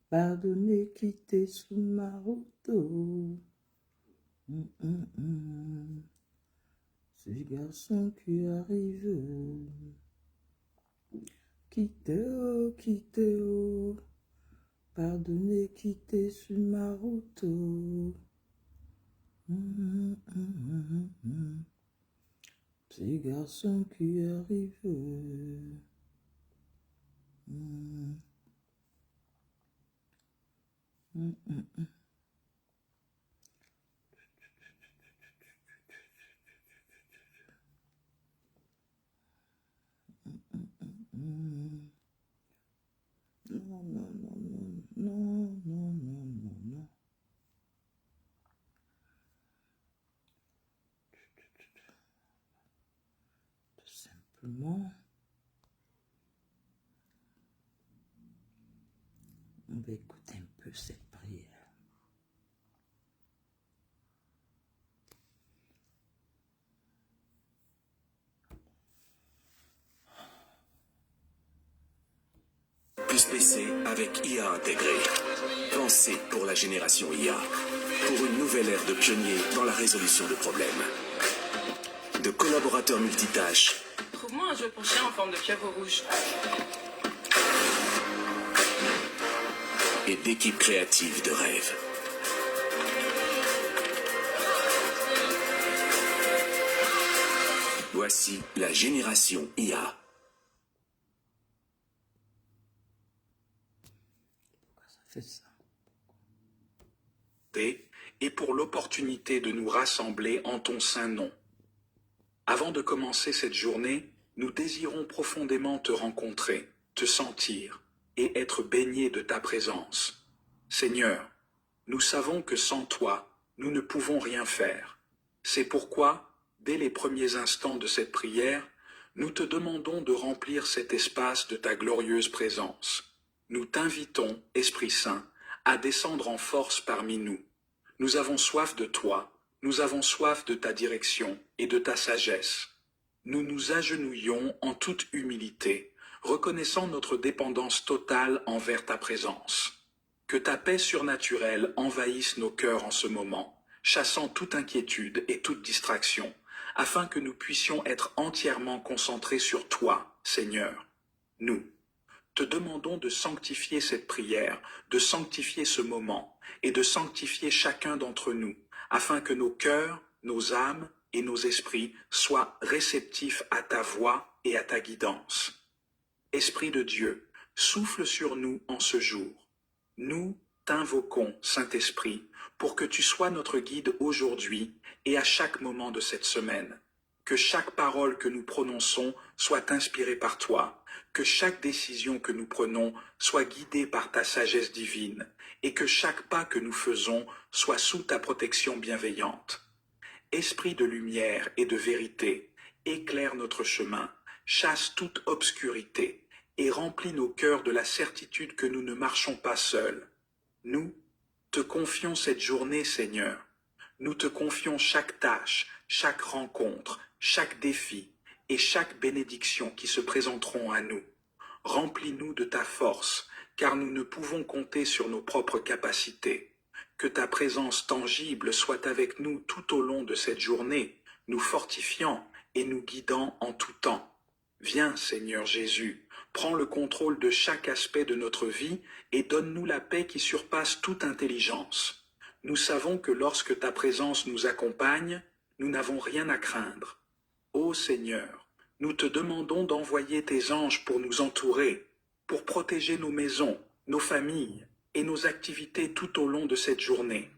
Pardonnez, quittez sous ma route. Ce garçon qui arrive. Quittez, quittez, pardonnez, quittez sur ma route. Ce garçon qui arrive. Non, non, non, non, non, non, non, non, non. Tout simplement, on va écouter un peu cette prière. Puce PC avec IA intégré. Pensez pour la génération IA. Pour une nouvelle ère de pionniers dans la résolution de problèmes. De collaborateurs multitâches. Trouve-moi un jeu pour chien en forme de pieuvre rouge. Et d'équipes créatives de rêve. Voici la génération IA. Pourquoi ça fait ça? Et pour l'opportunité de nous rassembler en ton saint nom. Avant de commencer cette journée, nous désirons profondément te rencontrer, te sentir et être baignés de ta présence. Seigneur, nous savons que sans toi, nous ne pouvons rien faire. C'est pourquoi, dès les premiers instants de cette prière, nous te demandons de remplir cet espace de ta glorieuse présence. Nous t'invitons, Esprit Saint, à descendre en force parmi nous. Nous avons soif de toi, nous avons soif de ta direction et de ta sagesse. Nous nous agenouillons en toute humilité, reconnaissant notre dépendance totale envers ta présence. Que ta paix surnaturelle envahisse nos cœurs en ce moment, chassant toute inquiétude et toute distraction, afin que nous puissions être entièrement concentrés sur toi, Seigneur. Nous te demandons de sanctifier cette prière, de sanctifier ce moment, et de sanctifier chacun d'entre nous, afin que nos cœurs, nos âmes et nos esprits soient réceptifs à ta voix et à ta guidance. Esprit de Dieu, souffle sur nous en ce jour. Nous t'invoquons, Saint-Esprit, pour que tu sois notre guide aujourd'hui et à chaque moment de cette semaine. Que chaque parole que nous prononçons soit inspirée par toi, que chaque décision que nous prenons soit guidée par ta sagesse divine, et que chaque pas que nous faisons soit sous ta protection bienveillante. Esprit de lumière et de vérité, éclaire notre chemin, chasse toute obscurité, et remplis nos cœurs de la certitude que nous ne marchons pas seuls. Nous te confions cette journée, Seigneur. Nous te confions chaque tâche, chaque rencontre, chaque défi et chaque bénédiction qui se présenteront à nous. Remplis-nous de ta force, car nous ne pouvons compter sur nos propres capacités. Que ta présence tangible soit avec nous tout au long de cette journée, nous fortifiant et nous guidant en tout temps. Viens, Seigneur Jésus, prends le contrôle de chaque aspect de notre vie et donne-nous la paix qui surpasse toute intelligence. Nous savons que lorsque ta présence nous accompagne, nous n'avons rien à craindre. Ô Seigneur, nous te demandons d'envoyer tes anges pour nous entourer, pour protéger nos maisons, nos familles et nos activités tout au long de cette journée.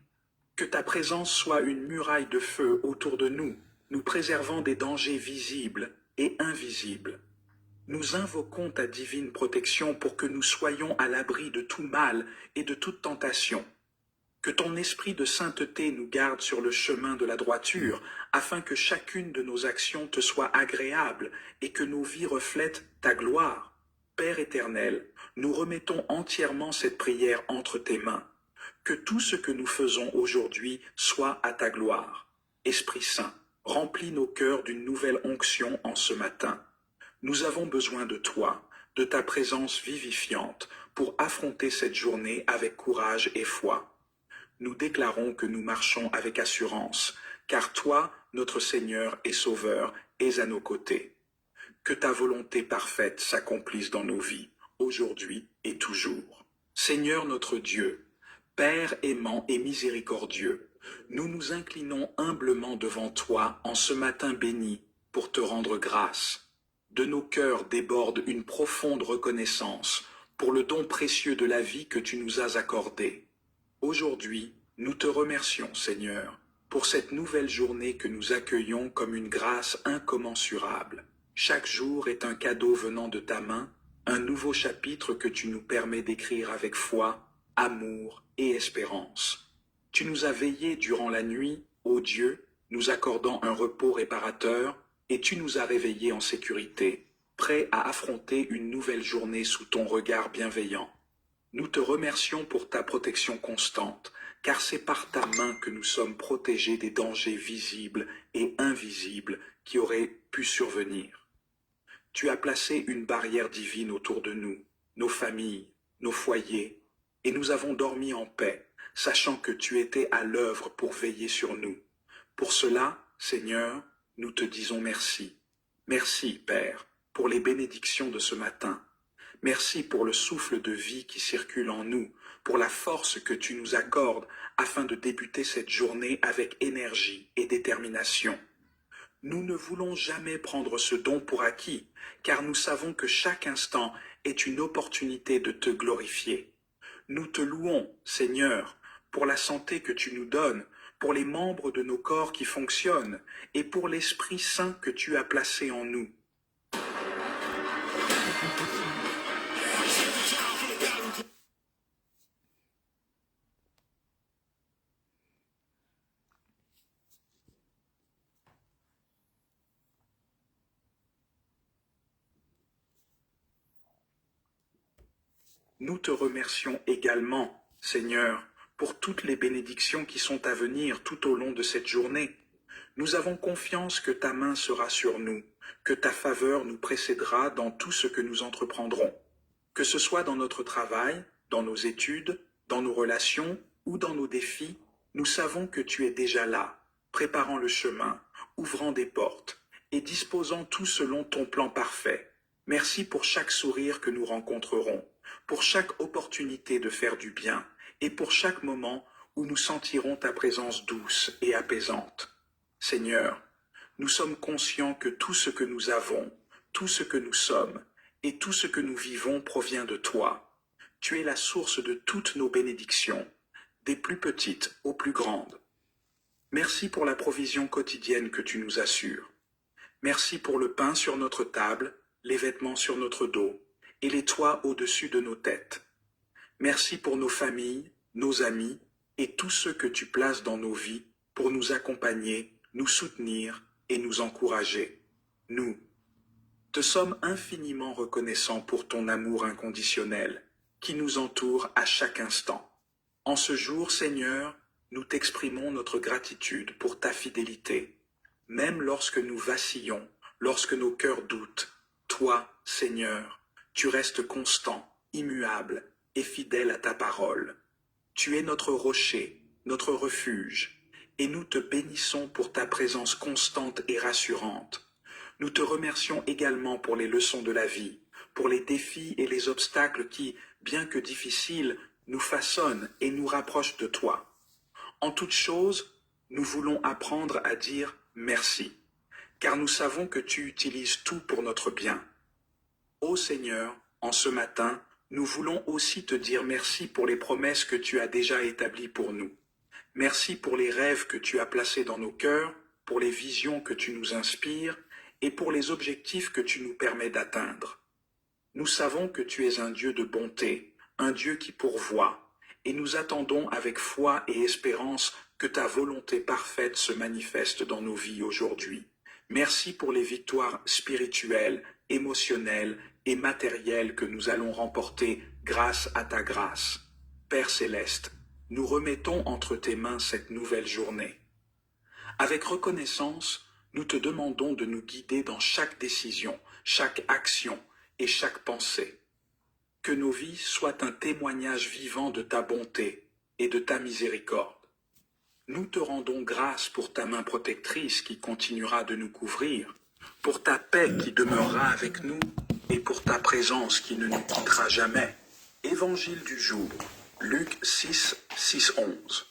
Que ta présence soit une muraille de feu autour de nous, nous préservant des dangers visibles et invisibles. Nous invoquons ta divine protection pour que nous soyons à l'abri de tout mal et de toute tentation. Que ton esprit de sainteté nous garde sur le chemin de la droiture, afin que chacune de nos actions te soit agréable et que nos vies reflètent ta gloire. Père éternel, nous remettons entièrement cette prière entre tes mains. Que tout ce que nous faisons aujourd'hui soit à ta gloire. Esprit Saint, remplis nos cœurs d'une nouvelle onction en ce matin. Nous avons besoin de toi, de ta présence vivifiante pour affronter cette journée avec courage et foi. Nous déclarons que nous marchons avec assurance, car toi, notre Seigneur et Sauveur, es à nos côtés. Que ta volonté parfaite s'accomplisse dans nos vies, aujourd'hui et toujours. Seigneur notre Dieu, Père aimant et miséricordieux, nous nous inclinons humblement devant toi en ce matin béni pour te rendre grâce. De nos cœurs déborde une profonde reconnaissance pour le don précieux de la vie que tu nous as accordé. Aujourd'hui, nous te remercions, Seigneur, pour cette nouvelle journée que nous accueillons comme une grâce incommensurable. Chaque jour est un cadeau venant de ta main, un nouveau chapitre que tu nous permets d'écrire avec foi, amour et espérance. Tu nous as veillés durant la nuit, ô Dieu, nous accordant un repos réparateur, et tu nous as réveillés en sécurité, prêts à affronter une nouvelle journée sous ton regard bienveillant. Nous te remercions pour ta protection constante, car c'est par ta main que nous sommes protégés des dangers visibles et invisibles qui auraient pu survenir. Tu as placé une barrière divine autour de nous, nos familles, nos foyers, et nous avons dormi en paix, sachant que tu étais à l'œuvre pour veiller sur nous. Pour cela, Seigneur, nous te disons merci. Merci, Père, pour les bénédictions de ce matin. Merci pour le souffle de vie qui circule en nous, pour la force que tu nous accordes afin de débuter cette journée avec énergie et détermination. Nous ne voulons jamais prendre ce don pour acquis, car nous savons que chaque instant est une opportunité de te glorifier. Nous te louons, Seigneur, pour la santé que tu nous donnes, pour les membres de nos corps qui fonctionnent, et pour l'Esprit Saint que tu as placé en nous. Nous te remercions également, Seigneur, pour toutes les bénédictions qui sont à venir tout au long de cette journée. Nous avons confiance que ta main sera sur nous, que ta faveur nous précédera dans tout ce que nous entreprendrons. Que ce soit dans notre travail, dans nos études, dans nos relations ou dans nos défis, nous savons que tu es déjà là, préparant le chemin, ouvrant des portes et disposant tout selon ton plan parfait. Merci pour chaque sourire que nous rencontrerons, pour chaque opportunité de faire du bien et pour chaque moment où nous sentirons ta présence douce et apaisante. Seigneur, nous sommes conscients que tout ce que nous avons, tout ce que nous sommes et tout ce que nous vivons provient de toi. Tu es la source de toutes nos bénédictions, des plus petites aux plus grandes. Merci pour la provision quotidienne que tu nous assures. Merci pour le pain sur notre table, les vêtements sur notre dos et les toits au-dessus de nos têtes. Merci pour nos familles, nos amis et tous ceux que tu places dans nos vies pour nous accompagner, nous soutenir et nous encourager. Nous te sommes infiniment reconnaissants pour ton amour inconditionnel qui nous entoure à chaque instant. En ce jour, Seigneur, nous t'exprimons notre gratitude pour ta fidélité. Même lorsque nous vacillons, lorsque nos cœurs doutent, toi, Seigneur, tu restes constant, immuable et fidèle à ta parole. Tu es notre rocher, notre refuge, et nous te bénissons pour ta présence constante et rassurante. Nous te remercions également pour les leçons de la vie, pour les défis et les obstacles qui, bien que difficiles, nous façonnent et nous rapprochent de toi. En toute chose, nous voulons apprendre à dire merci, car nous savons que tu utilises tout pour notre bien. Ô Seigneur, en ce matin, nous voulons aussi te dire merci pour les promesses que tu as déjà établies pour nous. Merci pour les rêves que tu as placés dans nos cœurs, pour les visions que tu nous inspires et pour les objectifs que tu nous permets d'atteindre. Nous savons que tu es un Dieu de bonté, un Dieu qui pourvoit, et nous attendons avec foi et espérance que ta volonté parfaite se manifeste dans nos vies aujourd'hui. Merci pour les victoires spirituelles, émotionnelles et matérielles que nous allons remporter grâce à ta grâce. Père céleste, nous remettons entre tes mains cette nouvelle journée. Avec reconnaissance, nous te demandons de nous guider dans chaque décision, chaque action et chaque pensée. Que nos vies soient un témoignage vivant de ta bonté et de ta miséricorde. Nous te rendons grâce pour ta main protectrice qui continuera de nous couvrir, pour ta paix qui demeurera avec nous et pour ta présence qui ne nous quittera jamais. Évangile du jour, Luc 6, 6-11.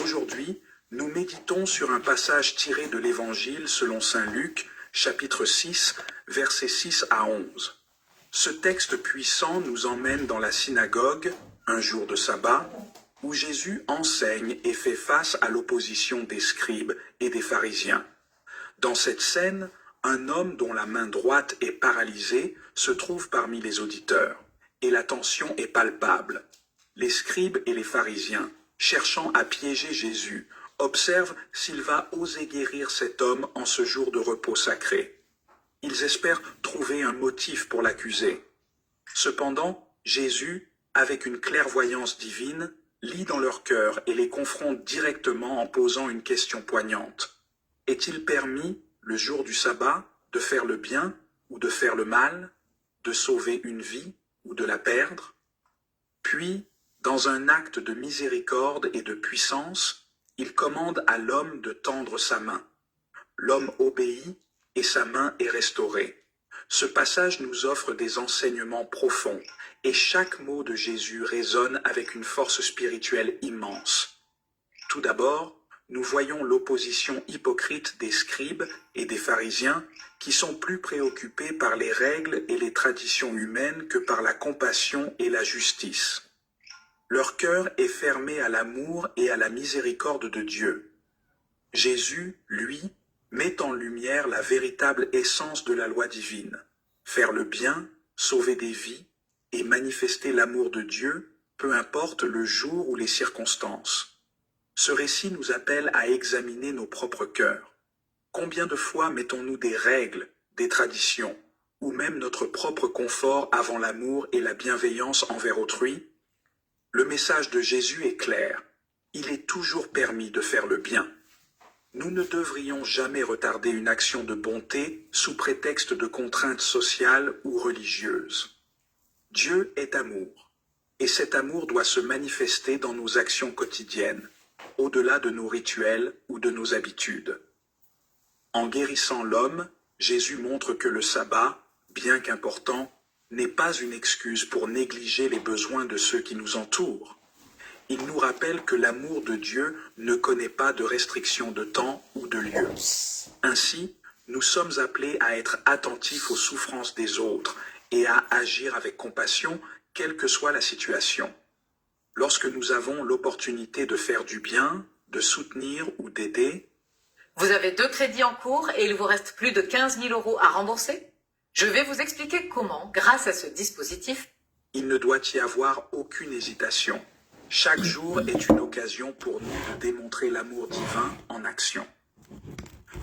Aujourd'hui, nous méditons sur un passage tiré de l'Évangile selon saint Luc, chapitre 6, versets 6 à 11. Ce texte puissant nous emmène dans la synagogue, un jour de sabbat, où Jésus enseigne et fait face à l'opposition des scribes et des pharisiens. Dans cette scène, un homme dont la main droite est paralysée se trouve parmi les auditeurs, et la tension est palpable. Les scribes et les pharisiens, cherchant à piéger Jésus, observent s'il va oser guérir cet homme en ce jour de repos sacré. Ils espèrent trouver un motif pour l'accuser. Cependant, Jésus, avec une clairvoyance divine, lit dans leur cœur et les confronte directement en posant une question poignante. Est-il permis, le jour du sabbat, de faire le bien ou de faire le mal, de sauver une vie ou de la perdre? Puis, dans un acte de miséricorde et de puissance, il commande à l'homme de tendre sa main. L'homme obéit et sa main est restaurée. Ce passage nous offre des enseignements profonds et chaque mot de Jésus résonne avec une force spirituelle immense. Tout d'abord, nous voyons l'opposition hypocrite des scribes et des pharisiens qui sont plus préoccupés par les règles et les traditions humaines que par la compassion et la justice. Leur cœur est fermé à l'amour et à la miséricorde de Dieu. Jésus, lui, met en lumière la véritable essence de la loi divine. Faire le bien, sauver des vies et manifester l'amour de Dieu, peu importe le jour ou les circonstances. Ce récit nous appelle à examiner nos propres cœurs. Combien de fois mettons-nous des règles, des traditions, ou même notre propre confort avant l'amour et la bienveillance envers autrui? Le message de Jésus est clair. Il est toujours permis de faire le bien. Nous ne devrions jamais retarder une action de bonté sous prétexte de contraintes sociales ou religieuses. Dieu est amour, et cet amour doit se manifester dans nos actions quotidiennes, au-delà de nos rituels ou de nos habitudes. En guérissant l'homme, Jésus montre que le sabbat, bien qu'important, n'est pas une excuse pour négliger les besoins de ceux qui nous entourent. Il nous rappelle que l'amour de Dieu ne connaît pas de restrictions de temps ou de lieu. Ainsi, nous sommes appelés à être attentifs aux souffrances des autres et à agir avec compassion, quelle que soit la situation. Lorsque nous avons l'opportunité de faire du bien, de soutenir ou d'aider, Vous avez 2 crédits en cours et il vous reste plus de 15 000 € à rembourser? Je vais vous expliquer comment, grâce à ce dispositif, il ne doit y avoir aucune hésitation. Chaque jour est une occasion pour nous de démontrer l'amour divin en action.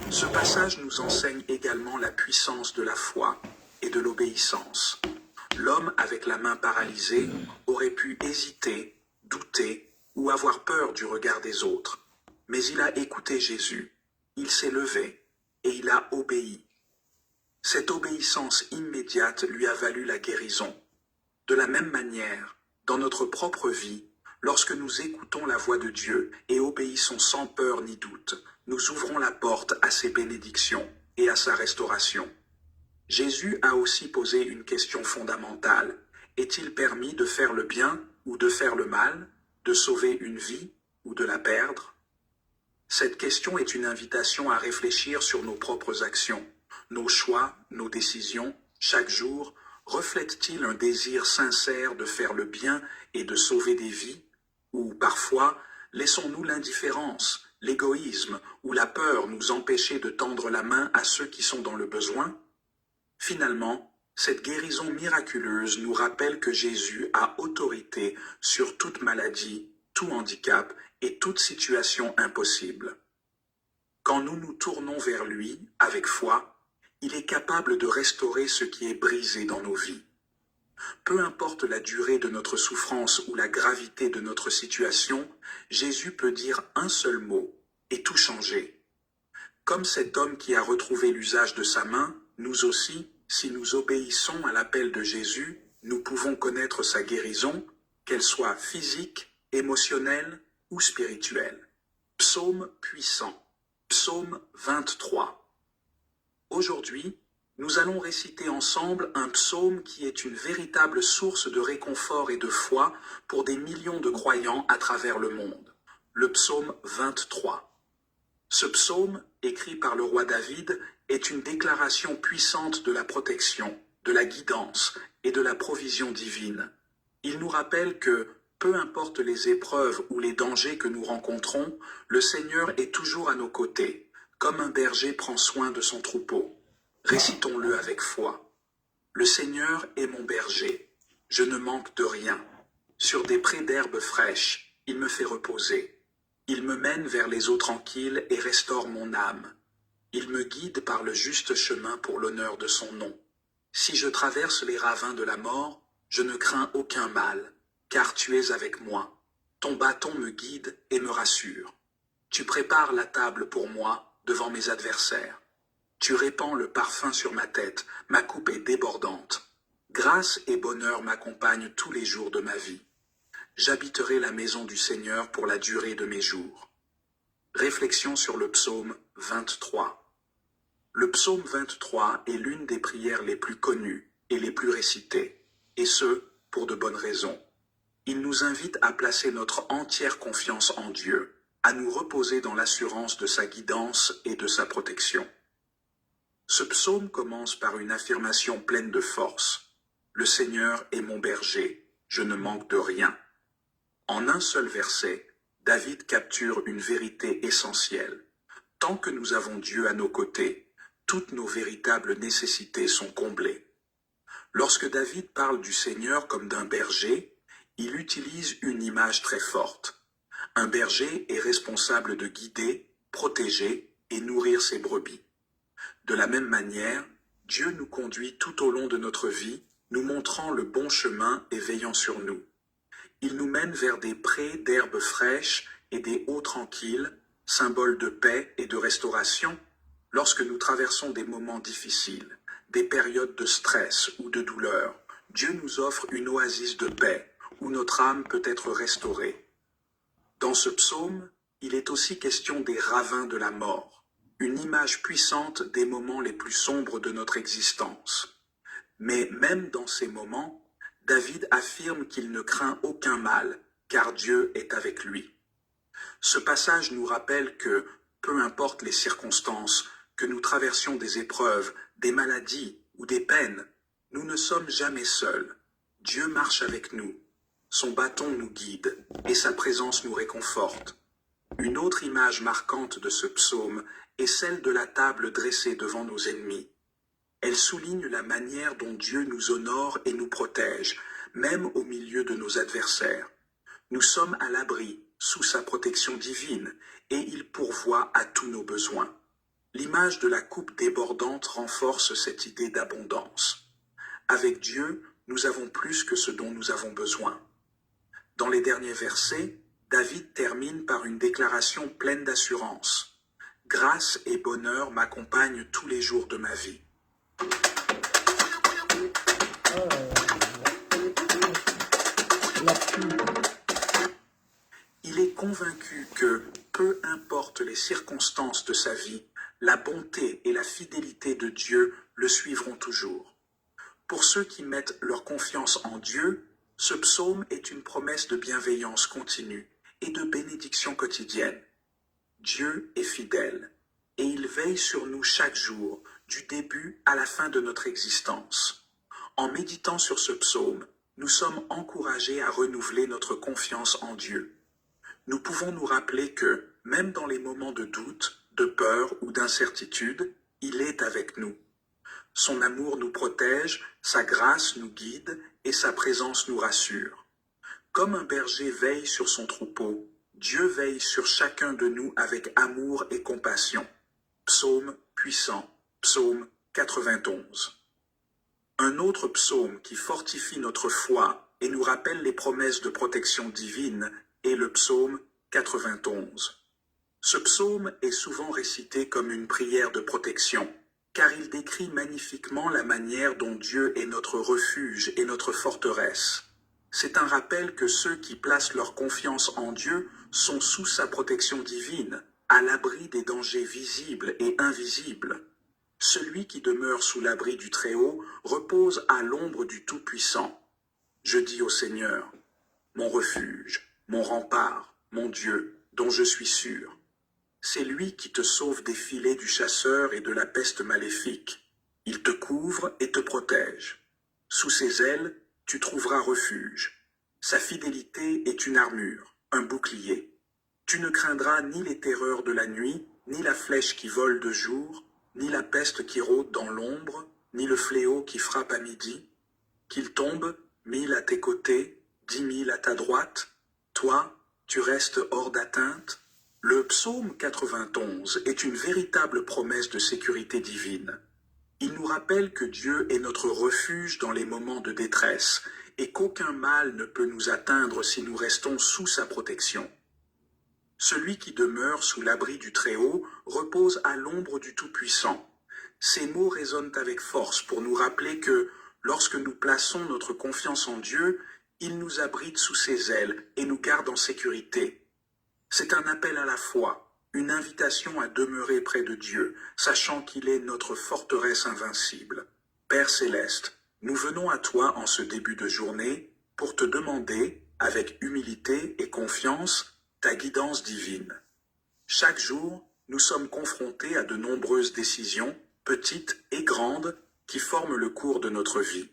Ce passage nous enseigne également la puissance de la foi et de l'obéissance. L'homme avec la main paralysée aurait pu hésiter, douter ou avoir peur du regard des autres. Mais il a écouté Jésus, il s'est levé et il a obéi. Cette obéissance immédiate lui a valu la guérison. De la même manière, dans notre propre vie, lorsque nous écoutons la voix de Dieu et obéissons sans peur ni doute, nous ouvrons la porte à ses bénédictions et à sa restauration. Jésus a aussi posé une question fondamentale. Est-il permis de faire le bien ou de faire le mal, de sauver une vie ou de la perdre? Cette question est une invitation à réfléchir sur nos propres actions. Nos choix, nos décisions, chaque jour, reflètent-ils un désir sincère de faire le bien et de sauver des vies? Ou parfois, laissons-nous l'indifférence, l'égoïsme ou la peur nous empêcher de tendre la main à ceux qui sont dans le besoin? Finalement, cette guérison miraculeuse nous rappelle que Jésus a autorité sur toute maladie, tout handicap et toute situation impossible. Quand nous nous tournons vers lui avec foi, il est capable de restaurer ce qui est brisé dans nos vies. Peu importe la durée de notre souffrance ou la gravité de notre situation, Jésus peut dire un seul mot et tout changer. Comme cet homme qui a retrouvé l'usage de sa main, nous aussi, Si nous obéissons à l'appel de Jésus, nous pouvons connaître sa guérison, qu'elle soit physique, émotionnelle ou spirituelle. Psaume puissant. Psaume 23. Aujourd'hui, nous allons réciter ensemble un psaume qui est une véritable source de réconfort et de foi pour des millions de croyants à travers le monde. Le psaume 23. Ce psaume, écrit par le roi David, est une déclaration puissante de la protection, de la guidance et de la provision divine. Il nous rappelle que, peu importe les épreuves ou les dangers que nous rencontrons, le Seigneur est toujours à nos côtés, comme un berger prend soin de son troupeau. Récitons-le avec foi. Le Seigneur est mon berger, je ne manque de rien. Sur des prés d'herbes fraîches, il me fait reposer. Il me mène vers les eaux tranquilles et restaure mon âme. Il me guide par le juste chemin pour l'honneur de son nom. Si je traverse les ravins de la mort, je ne crains aucun mal, car tu es avec moi. Ton bâton me guide et me rassure. Tu prépares la table pour moi devant mes adversaires. Tu répands le parfum sur ma tête, ma coupe est débordante. Grâce et bonheur m'accompagnent tous les jours de ma vie. J'habiterai la maison du Seigneur pour la durée de mes jours. Réflexion sur le psaume 23. Le psaume 23 est l'une des prières les plus connues et les plus récitées, et ce, pour de bonnes raisons. Il nous invite à placer notre entière confiance en Dieu, à nous reposer dans l'assurance de sa guidance et de sa protection. Ce psaume commence par une affirmation pleine de force. Le Seigneur est mon berger, je ne manque de rien. En un seul verset, David capture une vérité essentielle. Tant que nous avons Dieu à nos côtés, toutes nos véritables nécessités sont comblées. Lorsque David parle du Seigneur comme d'un berger, il utilise une image très forte. Un berger est responsable de guider, protéger et nourrir ses brebis. De la même manière, Dieu nous conduit tout au long de notre vie, nous montrant le bon chemin et veillant sur nous. Il nous mène vers des prés d'herbes fraîches et des eaux tranquilles, symboles de paix et de restauration, lorsque nous traversons des moments difficiles, des périodes de stress ou de douleur. Dieu nous offre une oasis de paix, où notre âme peut être restaurée. Dans ce psaume, il est aussi question des ravins de la mort, une image puissante des moments les plus sombres de notre existence. Mais même dans ces moments, David affirme qu'il ne craint aucun mal, car Dieu est avec lui. Ce passage nous rappelle que, peu importe les circonstances, que nous traversions des épreuves, des maladies ou des peines, nous ne sommes jamais seuls. Dieu marche avec nous. Son bâton nous guide et sa présence nous réconforte. Une autre image marquante de ce psaume est celle de la table dressée devant nos ennemis. Elle souligne la manière dont Dieu nous honore et nous protège, même au milieu de nos adversaires. Nous sommes à l'abri, sous sa protection divine, et il pourvoit à tous nos besoins. L'image de la coupe débordante renforce cette idée d'abondance. Avec Dieu, nous avons plus que ce dont nous avons besoin. Dans les derniers versets, David termine par une déclaration pleine d'assurance. « Grâce et bonheur m'accompagnent tous les jours de ma vie. » Il est convaincu que, peu importe les circonstances de sa vie, la bonté et la fidélité de Dieu le suivront toujours. Pour ceux qui mettent leur confiance en Dieu, ce psaume est une promesse de bienveillance continue et de bénédiction quotidienne. Dieu est fidèle et il veille sur nous chaque jour, du début à la fin de notre existence. En méditant sur ce psaume, nous sommes encouragés à renouveler notre confiance en Dieu. Nous pouvons nous rappeler que, même dans les moments de doute, de peur ou d'incertitude, il est avec nous. Son amour nous protège, sa grâce nous guide et sa présence nous rassure. Comme un berger veille sur son troupeau, Dieu veille sur chacun de nous avec amour et compassion. Psaume puissant, psaume 91. Un autre psaume qui fortifie notre foi et nous rappelle les promesses de protection divine est le psaume 91. Ce psaume est souvent récité comme une prière de protection. car il décrit magnifiquement la manière dont Dieu est notre refuge et notre forteresse. C'est un rappel que ceux qui placent leur confiance en Dieu sont sous sa protection divine, à l'abri des dangers visibles et invisibles. Celui qui demeure sous l'abri du Très-Haut repose à l'ombre du Tout-Puissant. Je dis au Seigneur, mon refuge, mon rempart, mon Dieu, dont je suis sûr. C'est lui qui te sauve des filets du chasseur et de la peste maléfique. Il te couvre et te protège. Sous ses ailes, tu trouveras refuge. Sa fidélité est une armure, un bouclier. Tu ne craindras ni les terreurs de la nuit, ni la flèche qui vole de jour, ni la peste qui rôde dans l'ombre, ni le fléau qui frappe à midi. Qu'il tombe, 1000 à tes côtés, 10 000 à ta droite, toi, tu restes hors d'atteinte. Le psaume 91 est une véritable promesse de sécurité divine. Il nous rappelle que Dieu est notre refuge dans les moments de détresse et qu'aucun mal ne peut nous atteindre si nous restons sous sa protection. Celui qui demeure sous l'abri du Très-Haut repose à l'ombre du Tout-Puissant. Ces mots résonnent avec force pour nous rappeler que, lorsque nous plaçons notre confiance en Dieu, il nous abrite sous ses ailes et nous garde en sécurité. C'est un appel à la foi, une invitation à demeurer près de Dieu, sachant qu'il est notre forteresse invincible. Père céleste, nous venons à toi en ce début de journée pour te demander, avec humilité et confiance, ta guidance divine. Chaque jour, nous sommes confrontés à de nombreuses décisions, petites et grandes, qui forment le cours de notre vie.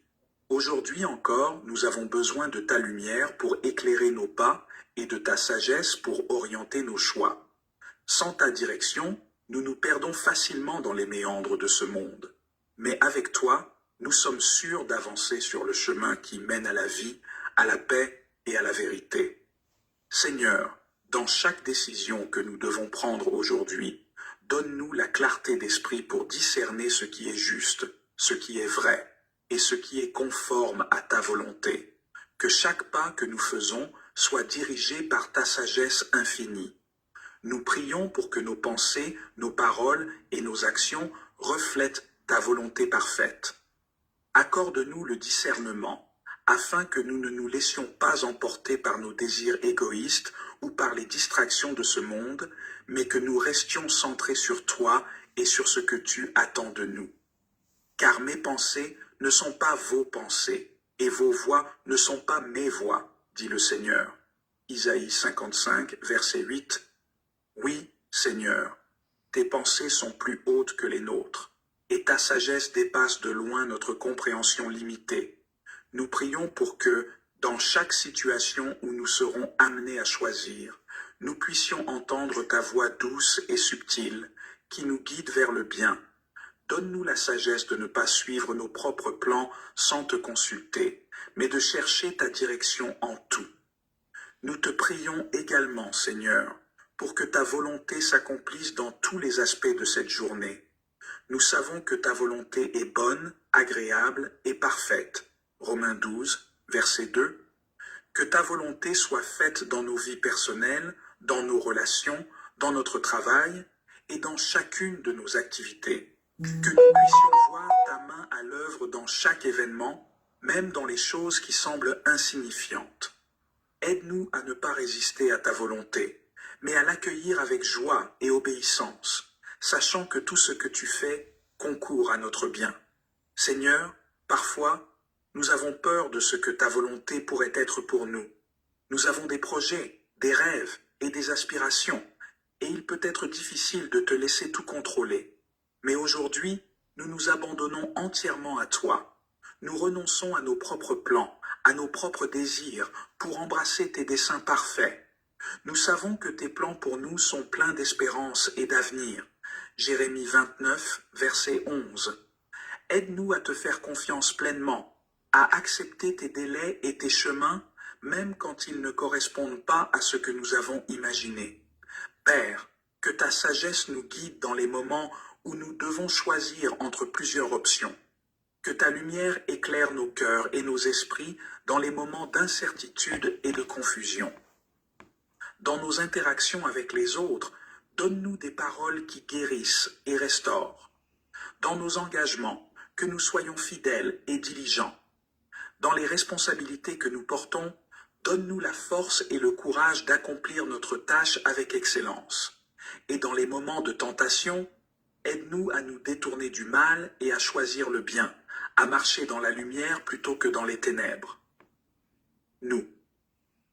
Aujourd'hui encore, nous avons besoin de ta lumière pour éclairer nos pas et de ta sagesse pour orienter nos choix. Sans ta direction, nous nous perdons facilement dans les méandres de ce monde. Mais avec toi, nous sommes sûrs d'avancer sur le chemin qui mène à la vie, à la paix et à la vérité. Seigneur, dans chaque décision que nous devons prendre aujourd'hui, donne-nous la clarté d'esprit pour discerner ce qui est juste, ce qui est vrai et ce qui est conforme à ta volonté. Que chaque pas que nous faisons soit dirigé par ta sagesse infinie. Nous prions pour que nos pensées, nos paroles et nos actions reflètent ta volonté parfaite. Accorde-nous le discernement, afin que nous ne nous laissions pas emporter par nos désirs égoïstes ou par les distractions de ce monde, mais que nous restions centrés sur toi et sur ce que tu attends de nous. Car mes pensées ne sont pas vos pensées, et vos voix ne sont pas mes voix, dit le Seigneur. Isaïe 55, verset 8. Oui, Seigneur, tes pensées sont plus hautes que les nôtres, et ta sagesse dépasse de loin notre compréhension limitée. Nous prions pour que, dans chaque situation où nous serons amenés à choisir, nous puissions entendre ta voix douce et subtile, qui nous guide vers le bien. Donne-nous la sagesse de ne pas suivre nos propres plans sans te consulter, mais de chercher ta direction en tout. Nous te prions également, Seigneur, pour que ta volonté s'accomplisse dans tous les aspects de cette journée. Nous savons que ta volonté est bonne, agréable et parfaite. Romains 12, verset 2. Que ta volonté soit faite dans nos vies personnelles, dans nos relations, dans notre travail et dans chacune de nos activités. Que nous puissions voir ta main à l'œuvre dans chaque événement, même dans les choses qui semblent insignifiantes. Aide-nous à ne pas résister à ta volonté, mais à l'accueillir avec joie et obéissance, sachant que tout ce que tu fais concourt à notre bien. Seigneur, parfois, nous avons peur de ce que ta volonté pourrait être pour nous. Nous avons des projets, des rêves et des aspirations, et il peut être difficile de te laisser tout contrôler. Mais aujourd'hui, nous nous abandonnons entièrement à toi. Nous renonçons à nos propres plans, à nos propres désirs, pour embrasser tes desseins parfaits. Nous savons que tes plans pour nous sont pleins d'espérance et d'avenir. Jérémie 29, verset 11. Aide-nous à te faire confiance pleinement, à accepter tes délais et tes chemins, même quand ils ne correspondent pas à ce que nous avons imaginé. Père, que ta sagesse nous guide dans les moments où nous devons choisir entre plusieurs options. Que ta lumière éclaire nos cœurs et nos esprits dans les moments d'incertitude et de confusion. Dans nos interactions avec les autres, donne-nous des paroles qui guérissent et restaurent. Dans nos engagements, que nous soyons fidèles et diligents. Dans les responsabilités que nous portons, donne-nous la force et le courage d'accomplir notre tâche avec excellence. Et dans les moments de tentation, aide-nous à nous détourner du mal et à choisir le bien, à marcher dans la lumière plutôt que dans les ténèbres. Nous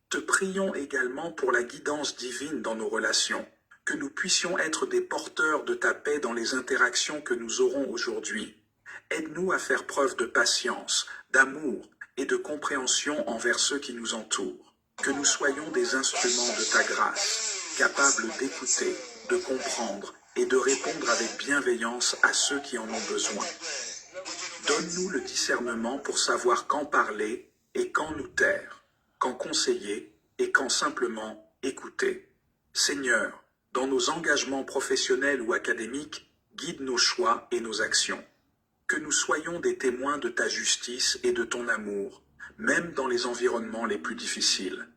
te prions également pour la guidance divine dans nos relations, que nous puissions être des porteurs de ta paix dans les interactions que nous aurons aujourd'hui. Aide-nous à faire preuve de patience, d'amour et de compréhension envers ceux qui nous entourent. Que nous soyons des instruments de ta grâce, capables d'écouter, de comprendre et de répondre avec bienveillance à ceux qui en ont besoin. Donne-nous le discernement pour savoir quand parler et quand nous taire, quand conseiller et quand simplement écouter. Seigneur, dans nos engagements professionnels ou académiques, guide nos choix et nos actions. Que nous soyons des témoins de ta justice et de ton amour, même dans les environnements les plus difficiles.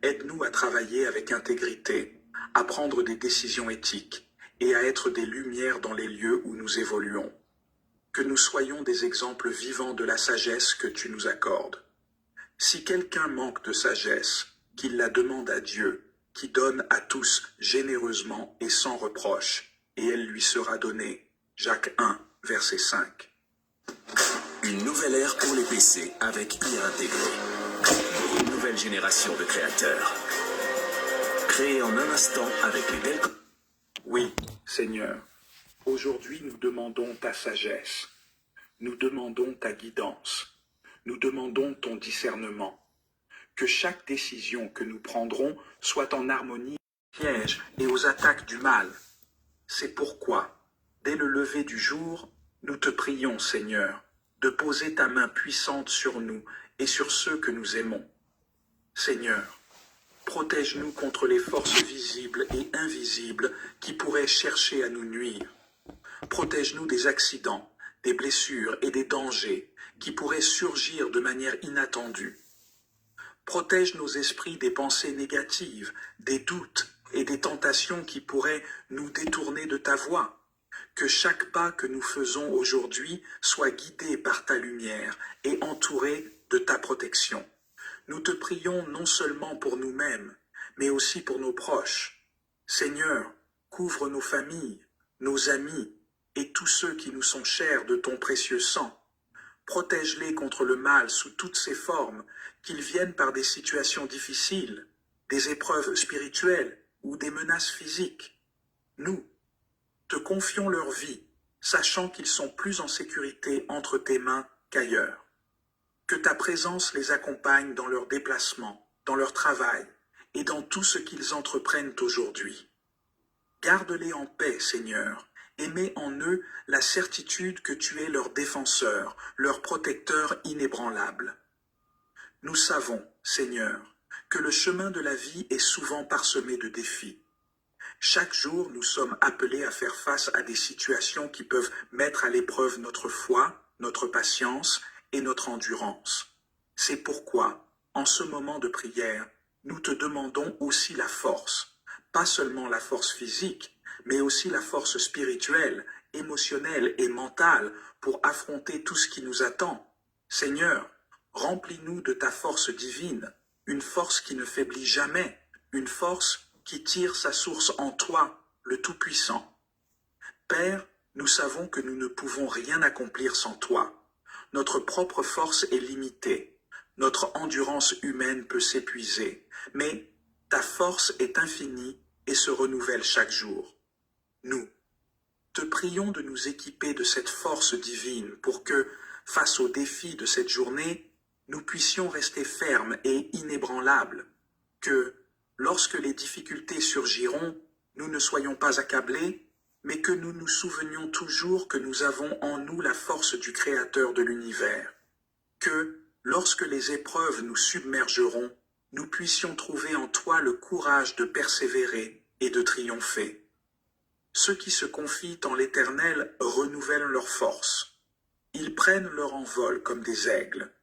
Aide-nous à travailler avec intégrité, à prendre des décisions éthiques et à être des lumières dans les lieux où nous évoluons. Que nous soyons des exemples vivants de la sagesse que tu nous accordes. Si quelqu'un manque de sagesse, qu'il la demande à Dieu, qui donne à tous généreusement et sans reproche, et elle lui sera donnée. Jacques 1, verset 5. Une nouvelle ère pour les PC avec IA intégrée. Une nouvelle génération de créateurs. Créés en un instant avec les Dell. Oui, Seigneur, aujourd'hui nous demandons ta sagesse. Nous demandons ta guidance. Nous demandons ton discernement. Que chaque décision que nous prendrons soit en harmonie aux pièges et aux attaques du mal. C'est pourquoi, dès le lever du jour, nous te prions, Seigneur, de poser ta main puissante sur nous et sur ceux que nous aimons. Seigneur, protège-nous contre les forces visibles et invisibles qui pourraient chercher à nous nuire. Protège-nous des accidents, des blessures et des dangers qui pourraient surgir de manière inattendue. Protège nos esprits des pensées négatives, des doutes et des tentations qui pourraient nous détourner de ta voie. Que chaque pas que nous faisons aujourd'hui soit guidé par ta lumière et entouré de ta protection. Nous te prions non seulement pour nous-mêmes, mais aussi pour nos proches. Seigneur, couvre nos familles, nos amis et tous ceux qui nous sont chers de ton précieux sang. Protège-les contre le mal sous toutes ses formes, qu'ils viennent par des situations difficiles, des épreuves spirituelles ou des menaces physiques. Nous te confions leur vie, sachant qu'ils sont plus en sécurité entre tes mains qu'ailleurs. Que ta présence les accompagne dans leurs déplacements, dans leur travail et dans tout ce qu'ils entreprennent aujourd'hui. Garde-les en paix, Seigneur, et mets en eux la certitude que tu es leur défenseur, leur protecteur inébranlable. Nous savons, Seigneur, que le chemin de la vie est souvent parsemé de défis. Chaque jour, nous sommes appelés à faire face à des situations qui peuvent mettre à l'épreuve notre foi, notre patience et notre endurance. C'est pourquoi, en ce moment de prière, nous te demandons aussi la force, pas seulement la force physique, mais aussi la force spirituelle, émotionnelle et mentale pour affronter tout ce qui nous attend. Seigneur, remplis-nous de ta force divine, une force qui ne faiblit jamais, une force qui tire sa source en toi, le Tout-Puissant. Père, nous savons que nous ne pouvons rien accomplir sans toi. Notre propre force est limitée, notre endurance humaine peut s'épuiser, mais ta force est infinie et se renouvelle chaque jour. Nous te prions de nous équiper de cette force divine pour que, face aux défis de cette journée, nous puissions rester fermes et inébranlables, que, lorsque les difficultés surgiront, nous ne soyons pas accablés, mais que nous nous souvenions toujours que nous avons en nous la force du Créateur de l'univers, que, lorsque les épreuves nous submergeront, nous puissions trouver en toi le courage de persévérer et de triompher. Ceux qui se confient en l'Éternel renouvellent leur force. Ils prennent leur envol comme des aigles.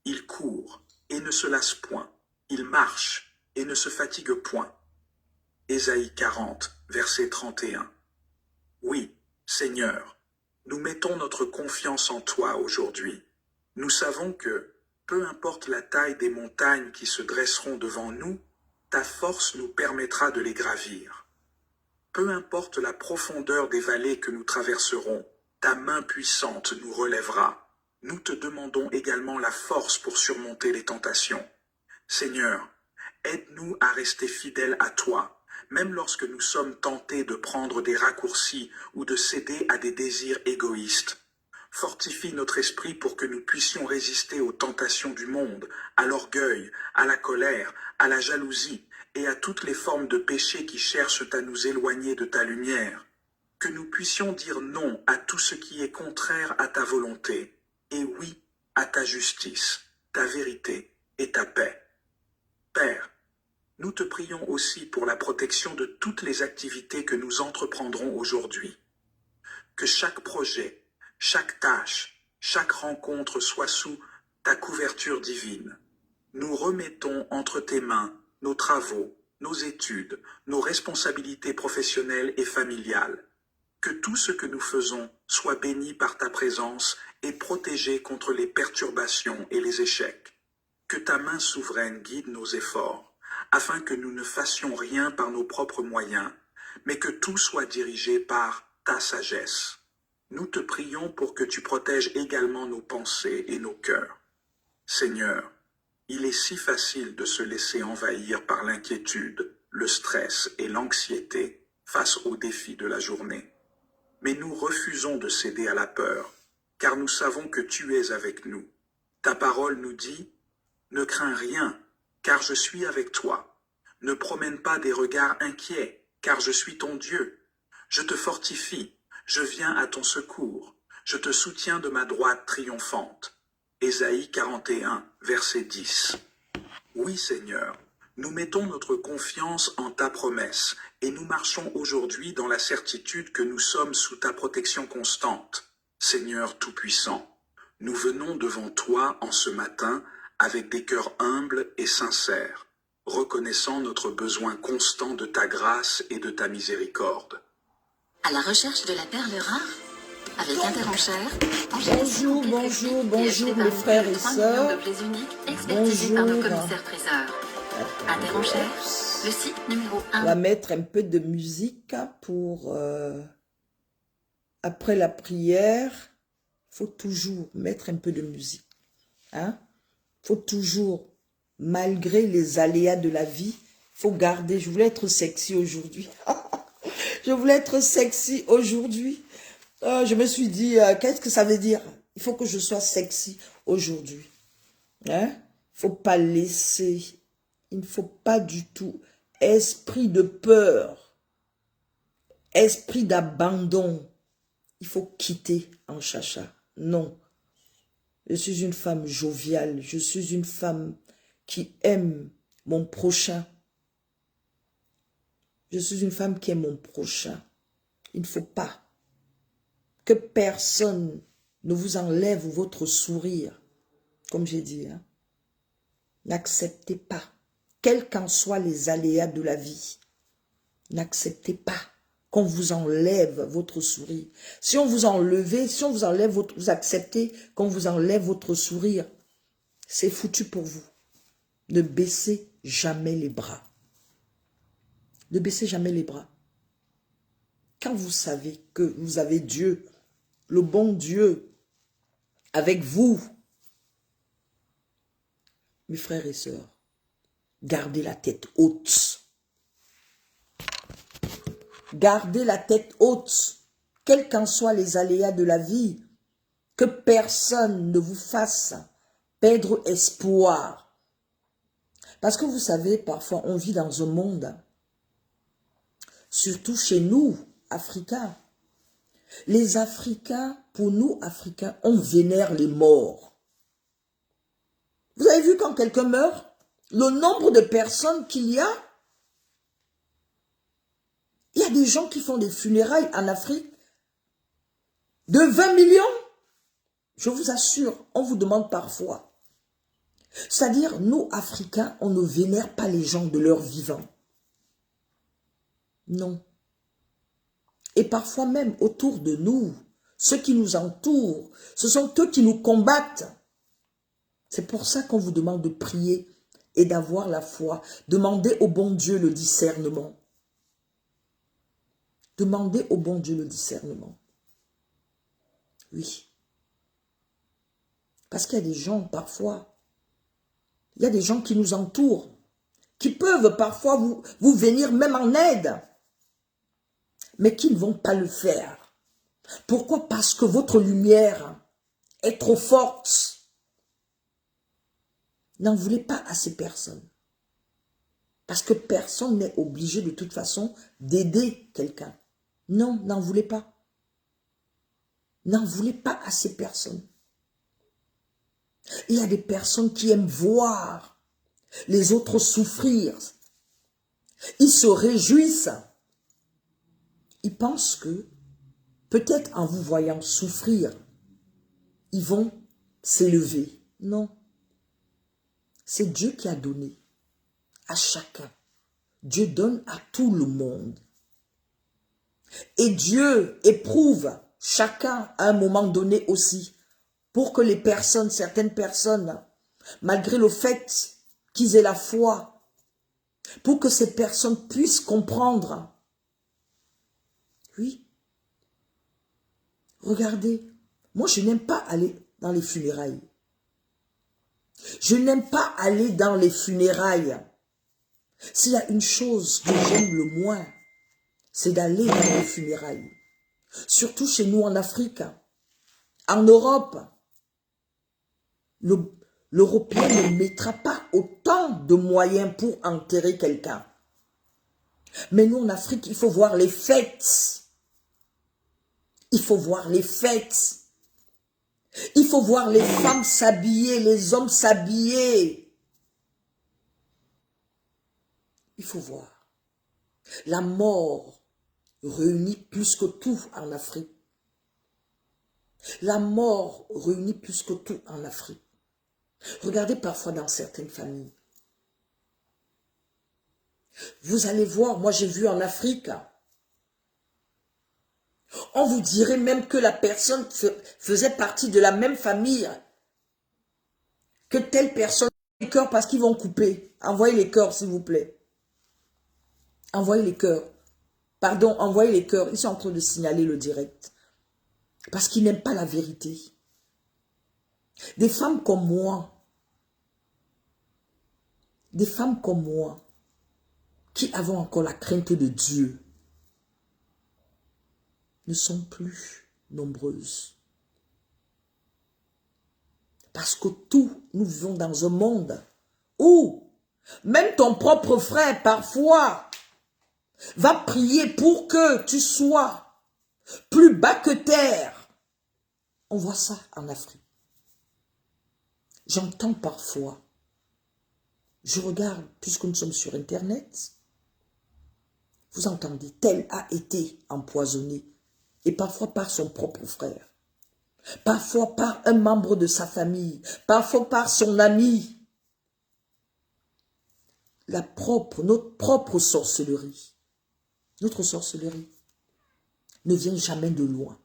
Ils courent et ne se lassent point. Ils marchent et ne se fatiguent point. Ésaïe 40, verset 31. Oui, Seigneur, Nous mettons notre confiance en toi aujourd'hui. Nous savons que, peu importe la taille des montagnes qui se dresseront devant nous, ta force nous permettra de les gravir. Peu importe la profondeur des vallées que nous traverserons, ta main puissante nous relèvera. Nous te demandons également la force pour surmonter les tentations. Seigneur, aide-nous à rester fidèles à toi, même lorsque nous sommes tentés de prendre des raccourcis ou de céder à des désirs égoïstes. Fortifie notre esprit pour que nous puissions résister aux tentations du monde, à l'orgueil, à la colère, à la jalousie et à toutes les formes de péché qui cherchent à nous éloigner de ta lumière. Que nous puissions dire non à tout ce qui est contraire à ta volonté, et oui à ta justice, ta vérité et ta paix. Père, nous te prions aussi pour la protection de toutes les activités que nous entreprendrons aujourd'hui. Que chaque projet, chaque tâche, chaque rencontre soit sous ta couverture divine. Nous remettons entre tes mains nos travaux, nos études, nos responsabilités professionnelles et familiales. Que tout ce que nous faisons soit béni par ta présence et protégé contre les perturbations et les échecs. Que ta main souveraine guide nos efforts, afin que nous ne fassions rien par nos propres moyens, mais que tout soit dirigé par ta sagesse. Nous te prions pour que tu protèges également nos pensées et nos cœurs. Seigneur, il est si facile de se laisser envahir par l'inquiétude, le stress et l'anxiété face aux défis de la journée. Mais nous refusons de céder à la peur, car nous savons que tu es avec nous. Ta parole nous dit « Ne crains rien, car je suis avec toi. Ne promène pas des regards inquiets, car je suis ton Dieu. Je te fortifie, je viens à ton secours. Je te soutiens de ma droite triomphante. » Ésaïe 41, verset 10. Oui, Seigneur, nous mettons notre confiance en ta promesse et nous marchons aujourd'hui dans la certitude que nous sommes sous ta protection constante. Seigneur Tout-Puissant, nous venons devant toi en ce matin avec des cœurs humbles et sincères, reconnaissant notre besoin constant de ta grâce et de ta miséricorde. À la recherche de la perle rare avec Interenchères. Bonjour mes frères et sœurs. Expertisés par nos Bonjour. commissaires-priseurs. Interenchères, le site numéro 1. On va mettre un peu de musique pour... après la prière, il faut toujours mettre un peu de musique. Hein? Faut toujours, malgré les aléas de la vie, faut garder... Je voulais être sexy aujourd'hui. Je voulais être sexy aujourd'hui. Je me suis dit, qu'est-ce que ça veut dire? Il faut que je sois sexy aujourd'hui. Hein? Faut pas laisser, il ne faut pas du tout, esprit de peur, esprit d'abandon, il faut quitter en chacha. Non. Je suis une femme joviale, je suis une femme qui aime mon prochain. Je suis une femme qui aime mon prochain. Il ne faut pas que personne ne vous enlève votre sourire. Comme j'ai dit, hein. N'acceptez pas, quels qu'en soient les aléas de la vie, n'acceptez pas qu'on vous enlève votre sourire. Si on vous enlève, vous acceptez qu'on vous enlève votre sourire, c'est foutu pour vous. Ne baissez jamais les bras. Ne baissez jamais les bras. Quand vous savez que vous avez Dieu, le bon Dieu, avec vous, mes frères et sœurs, gardez la tête haute. Gardez la tête haute, quels qu'en soient les aléas de la vie, que personne ne vous fasse perdre espoir. Parce que vous savez, parfois on vit dans un monde, surtout chez nous, Africains. Les Africains, pour nous Africains, on vénère les morts. Vous avez vu quand quelqu'un meurt, le nombre de personnes qu'il y a, il y a des gens qui font des funérailles en Afrique de 20 millions. Je vous assure, on vous demande parfois. C'est-à-dire, nous, Africains, on ne vénère pas les gens de leur vivant. Non. Et parfois même, autour de nous, ceux qui nous entourent, ce sont eux qui nous combattent. C'est pour ça qu'on vous demande de prier et d'avoir la foi. Demandez au bon Dieu le discernement. Demandez au bon Dieu le discernement. Oui. Parce qu'il y a des gens, parfois, il y a des gens qui nous entourent, qui peuvent parfois vous venir même en aide, mais qui ne vont pas le faire. Pourquoi? Parce que votre lumière est trop forte. N'en voulez pas à ces personnes. Parce que personne n'est obligé de toute façon d'aider quelqu'un. Non, n'en voulez pas. N'en voulez pas à ces personnes. Il y a des personnes qui aiment voir les autres souffrir. Ils se réjouissent. Ils pensent que, peut-être en vous voyant souffrir, ils vont s'élever. Non. C'est Dieu qui a donné à chacun. Dieu donne à tout le monde. Et Dieu éprouve chacun à un moment donné aussi, pour que les personnes, certaines personnes, malgré le fait qu'ils aient la foi, pour que ces personnes puissent comprendre. Oui. Regardez, moi je n'aime pas aller dans les funérailles. Je n'aime pas aller dans les funérailles. S'il y a une chose que j'aime le moins, c'est d'aller dans les funérailles. Surtout chez nous en Afrique. En Europe, l'Européen ne mettra pas autant de moyens pour enterrer quelqu'un. Mais nous en Afrique, il faut voir les fêtes. Il faut voir les fêtes. Il faut voir les femmes s'habiller, les hommes s'habiller. Il faut voir. La mort réunit plus que tout en Afrique. La mort réunit plus que tout en Afrique. Regardez parfois dans certaines familles. Vous allez voir, moi j'ai vu en Afrique, on vous dirait même que la personne faisait partie de la même famille que telle personne. Les cœurs parce qu'ils vont couper. Envoyez les cœurs s'il vous plaît. Envoyez les cœurs. Pardon, envoyez les cœurs. Ils sont en train de signaler le direct. Parce qu'ils n'aiment pas la vérité. Des femmes comme moi, qui avons encore la crainte de Dieu, ne sont plus nombreuses. Parce que nous vivons dans un monde où même ton propre frère, parfois, va prier pour que tu sois plus bas que terre. On voit ça en Afrique. J'entends parfois, je regarde, puisque nous sommes sur Internet, vous entendez, tel a été empoisonné, et parfois par son propre frère, parfois par un membre de sa famille, parfois par son ami. Notre propre sorcellerie, ne vient jamais de loin.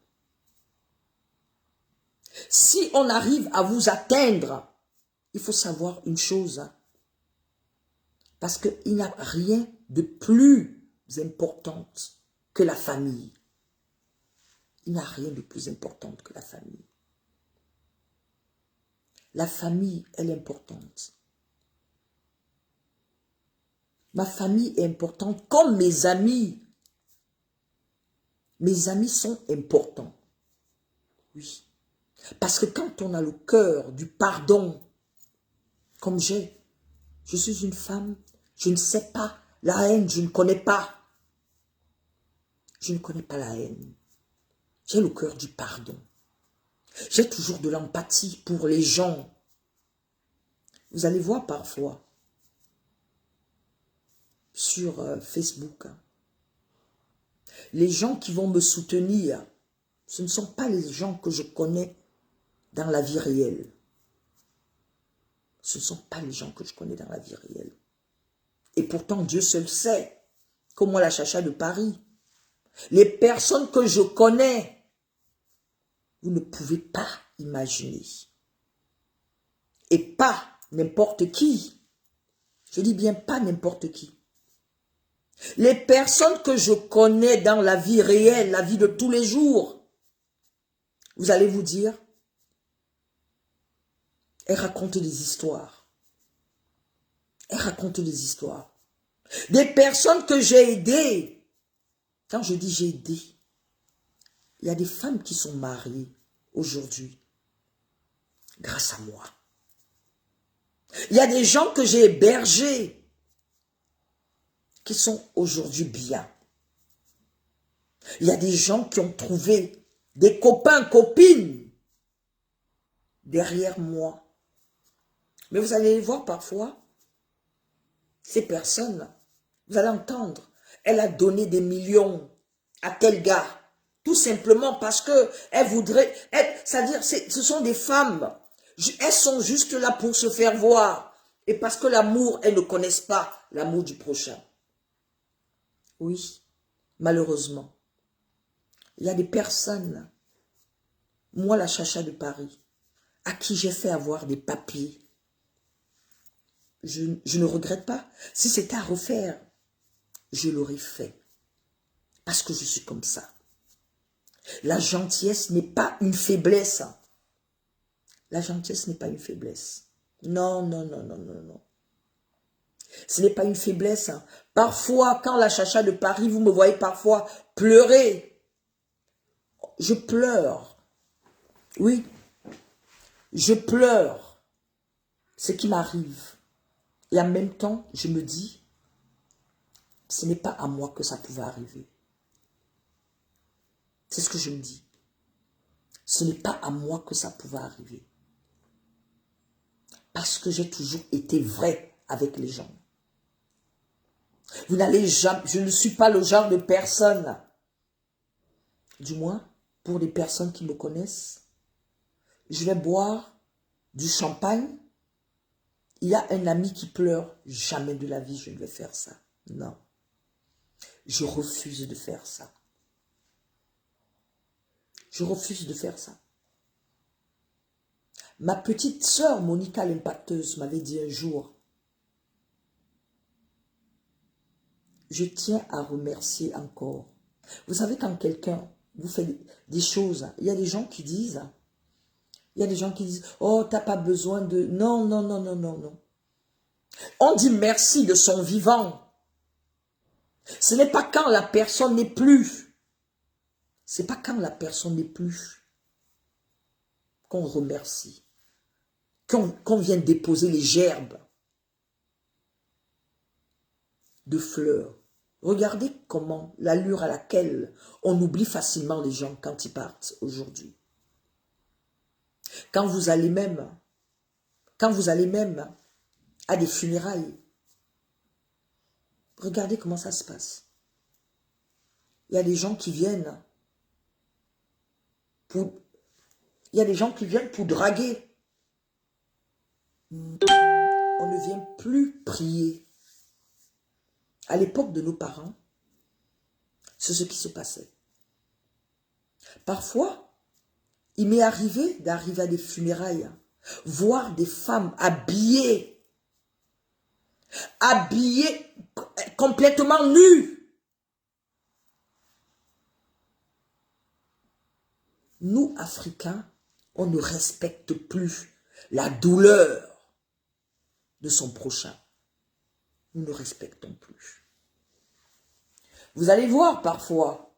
Si on arrive à vous atteindre, il faut savoir une chose, hein, parce qu'il n'y a rien de plus important que la famille. Il n'y a rien de plus important que la famille. La famille, elle est importante. Ma famille est importante comme mes amis. Mes amis sont importants. Oui. Parce que quand on a le cœur du pardon, comme je suis une femme, je ne sais pas, la haine, je ne connais pas. Je ne connais pas la haine. J'ai le cœur du pardon. J'ai toujours de l'empathie pour les gens. Vous allez voir parfois sur Facebook, hein, les gens qui vont me soutenir, ce ne sont pas les gens que je connais dans la vie réelle. Ce ne sont pas les gens que je connais dans la vie réelle. Et pourtant, Dieu seul sait, comme moi la chacha de Paris. Les personnes que je connais, vous ne pouvez pas imaginer. Et pas n'importe qui. Je dis bien pas n'importe qui. Les personnes que je connais dans la vie réelle, la vie de tous les jours, vous allez vous dire, elles racontent des histoires. Elles racontent des histoires. Des personnes que j'ai aidées. Quand je dis j'ai aidé, il y a des femmes qui sont mariées aujourd'hui grâce à moi. Il y a des gens que j'ai hébergés qui sont aujourd'hui bien. Il y a des gens qui ont trouvé des copains, copines derrière moi. Mais vous allez les voir parfois, ces personnes, vous allez entendre, elle a donné des millions à tel gars, tout simplement parce que elle voudrait, c'est-à-dire ce sont des femmes, elles sont juste là pour se faire voir, et parce que l'amour, elles ne connaissent pas l'amour du prochain. Oui, malheureusement, il y a des personnes, moi la Chacha de Paris, à qui j'ai fait avoir des papiers. Je ne regrette pas. Si c'était à refaire, je l'aurais fait. Parce que je suis comme ça. La gentillesse n'est pas une faiblesse. La gentillesse n'est pas une faiblesse. Non, non, non, non, non, non. Ce n'est pas une faiblesse. Parfois, quand la Chacha de Paris, vous me voyez parfois pleurer. Je pleure. Oui. Je pleure. Ce qui m'arrive. Et en même temps, je me dis, ce n'est pas à moi que ça pouvait arriver. C'est ce que je me dis. Ce n'est pas à moi que ça pouvait arriver. Parce que j'ai toujours été vrai avec les gens. Vous n'allez jamais, je ne suis pas le genre de personne, du moins pour les personnes qui me connaissent, je vais boire du champagne. Il y a un ami qui pleure, jamais de la vie je ne vais faire ça. Non. Je refuse de faire ça. Je refuse de faire ça. Ma petite sœur, Monica l'impacteuse, m'avait dit un jour, je tiens à remercier encore. Vous savez, quand quelqu'un vous fait des choses, il y a des gens qui disent, oh, t'as pas besoin de... Non, non, non, non, non, non. On dit merci de son vivant. Ce n'est pas quand la personne n'est plus. C'est pas quand la personne n'est plus qu'on remercie. Qu'on vient déposer les gerbes de fleurs. Regardez comment l'allure à laquelle on oublie facilement les gens quand ils partent aujourd'hui. Quand vous allez même à des funérailles, regardez comment ça se passe. Il y a des gens qui viennent pour draguer. On ne vient plus prier. À l'époque de nos parents, c'est ce qui se passait. Parfois, il m'est arrivé d'arriver à des funérailles, voir des femmes habillées complètement nues. Nous, Africains, on ne respecte plus la douleur de son prochain. Nous ne respectons plus. Vous allez voir parfois,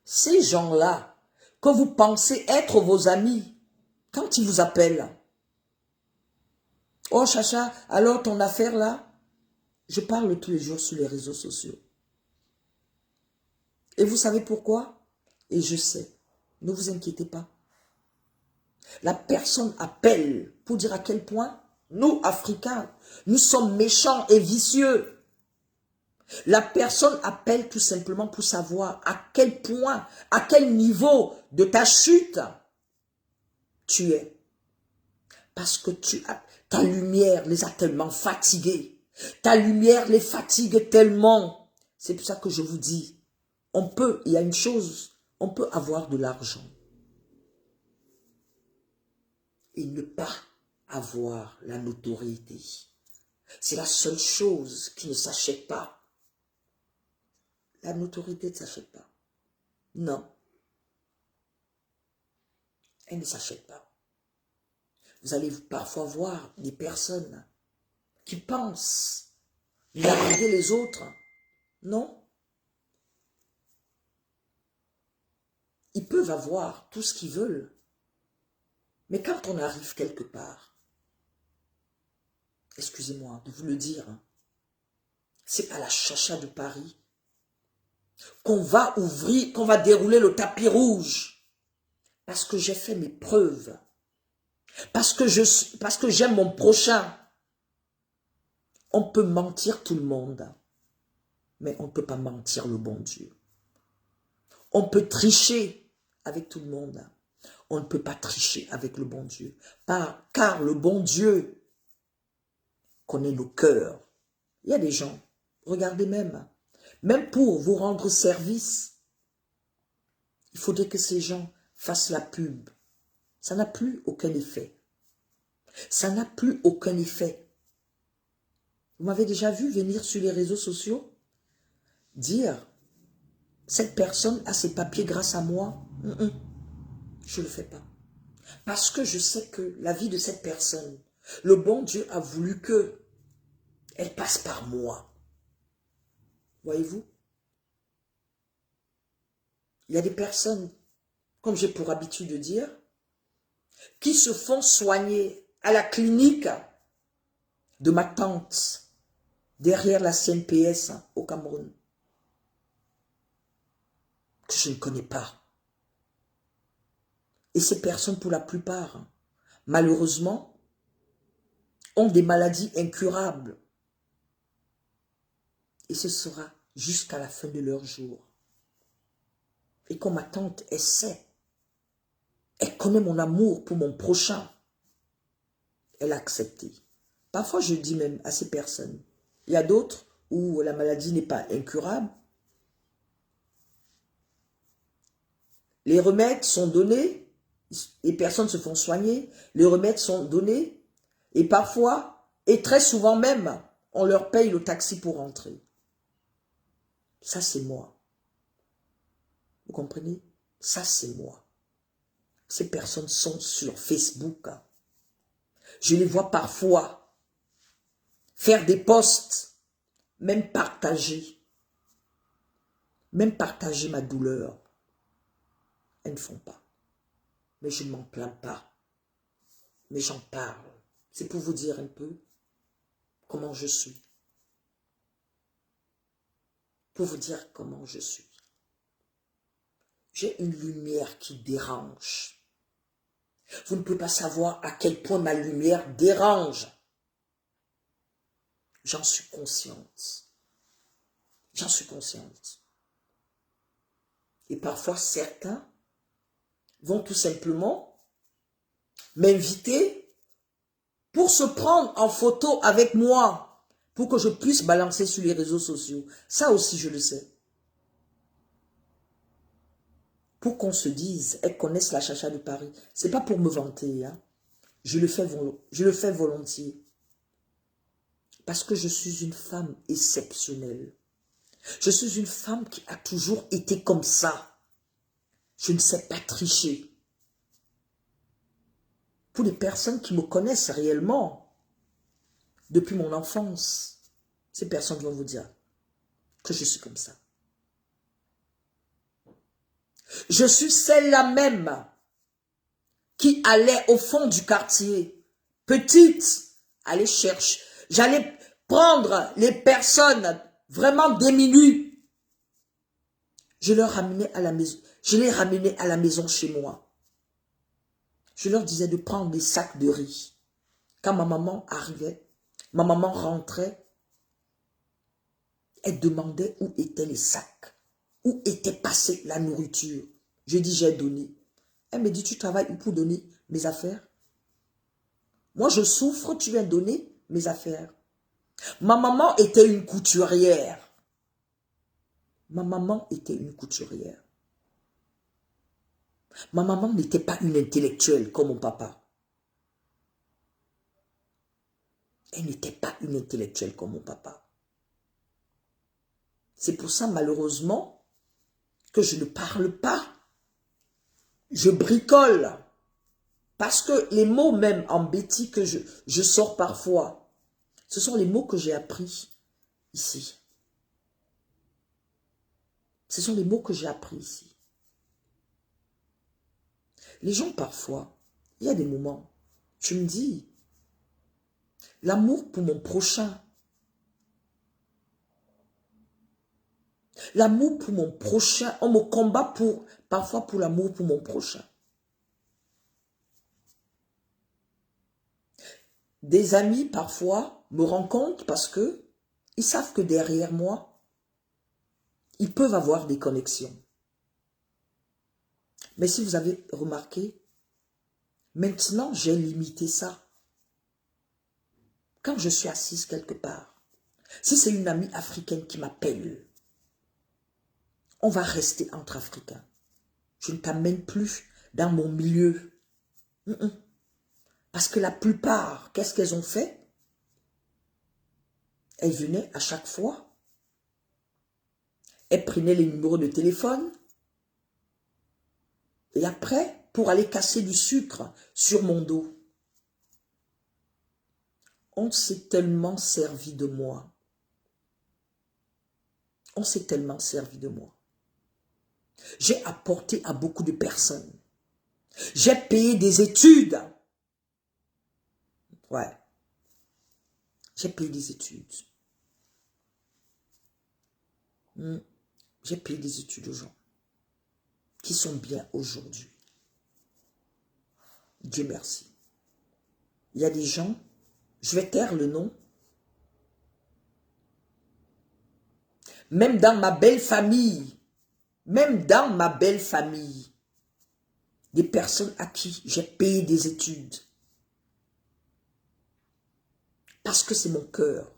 ces gens-là, que vous pensez être vos amis, quand ils vous appellent, oh Chacha, alors ton affaire là, je parle tous les jours sur les réseaux sociaux. Et vous savez pourquoi? Et je sais, ne vous inquiétez pas. La personne appelle pour dire à quel point nous, Africains, nous sommes méchants et vicieux. La personne appelle tout simplement pour savoir à quel point, à quel niveau de ta chute tu es. Parce que ta lumière les a tellement fatigués. Ta lumière les fatigue tellement. C'est pour ça que je vous dis, il y a une chose, on peut avoir de l'argent. et ne pas avoir la notoriété. C'est la seule chose qui ne s'achète pas. La notoriété ne s'achète pas. Non. Elle ne s'achète pas. Vous allez parfois voir des personnes qui pensent larguer les autres. Non. Ils peuvent avoir tout ce qu'ils veulent. Mais quand on arrive quelque part, excusez-moi de vous le dire, c'est à la chacha de Paris qu'on va ouvrir, qu'on va dérouler le tapis rouge. Parce que j'ai fait mes preuves. Parce que j'aime mon prochain. On peut mentir tout le monde. Mais on ne peut pas mentir le bon Dieu. On peut tricher avec tout le monde. On ne peut pas tricher avec le bon Dieu. Car le bon Dieu connaît nos cœurs. Il y a des gens, regardez même pour vous rendre service, il faudrait que ces gens fassent la pub. Ça n'a plus aucun effet. Ça n'a plus aucun effet. Vous m'avez déjà vu venir sur les réseaux sociaux dire « Cette personne a ses papiers grâce à moi. » Je ne le fais pas. Parce que je sais que la vie de cette personne, le bon Dieu a voulu que elle passe par moi. Voyez-vous? Il y a des personnes, comme j'ai pour habitude de dire, qui se font soigner à la clinique de ma tante, derrière la CNPS au Cameroun, que je ne connais pas. Et ces personnes, pour la plupart, malheureusement, ont des maladies incurables. Et ce sera jusqu'à la fin de leur jour. Et comme ma tante, elle sait, elle connaît mon amour pour mon prochain, elle a accepté. Parfois, je dis même à ces personnes, il y a d'autres où la maladie n'est pas incurable. Les remèdes sont donnés, les personnes se font soigner, les remèdes sont donnés, et parfois, et très souvent même, on leur paye le taxi pour rentrer. Ça, c'est moi. Vous comprenez? Ça, c'est moi. Ces personnes sont sur Facebook. Je les vois parfois faire des posts, même partager ma douleur. Elles ne font pas. Mais je ne m'en plains pas. Mais j'en parle. C'est pour vous dire un peu comment je suis. Pour vous dire comment je suis. J'ai une lumière qui dérange. Vous ne pouvez pas savoir à quel point ma lumière dérange. J'en suis consciente. J'en suis consciente. Et parfois, certains vont tout simplement m'inviter pour se prendre en photo avec moi, pour que je puisse balancer sur les réseaux sociaux. Ça aussi, je le sais. Pour qu'on se dise, elles connaissent la chacha de Paris. Ce n'est pas pour me vanter. Hein. Je le fais volontiers. Parce que je suis une femme exceptionnelle. Je suis une femme qui a toujours été comme ça. Je ne sais pas tricher. Pour les personnes qui me connaissent réellement, depuis mon enfance, ces personnes vont vous dire que je suis comme ça. Je suis celle-là même qui allait au fond du quartier, petite, aller chercher. J'allais prendre les personnes vraiment démunies. Je leur ramenais à la maison. Je les ramenais à la maison chez moi. Je leur disais de prendre des sacs de riz. Quand ma maman arrivait, ma maman rentrait, elle demandait où étaient les sacs. Où était passée la nourriture? Je dis, j'ai donné. Elle me dit, tu travailles pour donner mes affaires? Moi, je souffre, tu viens donner mes affaires. Ma maman était une couturière. Ma maman était une couturière. Ma maman n'était pas une intellectuelle comme mon papa. Elle n'était pas une intellectuelle comme mon papa. C'est pour ça, malheureusement, que je ne parle pas. Je bricole. Parce que les mots même en bêtis que je sors parfois, ce sont les mots que j'ai appris ici. Ce sont les mots que j'ai appris ici. Les gens parfois, il y a des moments, tu me dis, l'amour pour mon prochain, l'amour pour mon prochain, on me combat parfois pour l'amour pour mon prochain. Des amis parfois me rencontrent parce que ils savent que derrière moi, ils peuvent avoir des connexions. Mais si vous avez remarqué, maintenant j'ai limité ça. Quand je suis assise quelque part, si c'est une amie africaine qui m'appelle, on va rester entre Africains. Je ne t'amène plus dans mon milieu. Parce que la plupart, qu'est-ce qu'elles ont fait? Elles venaient à chaque fois. Elles prenaient les numéros de téléphone. Et après, pour aller casser du sucre sur mon dos. On s'est tellement servi de moi. On s'est tellement servi de moi. J'ai apporté à beaucoup de personnes. J'ai payé des études. Ouais. J'ai payé des études. J'ai payé des études aux gens qui sont bien aujourd'hui. Dieu merci. Il y a des gens, je vais taire le nom, même dans ma belle famille, des personnes à qui j'ai payé des études. Parce que c'est mon cœur.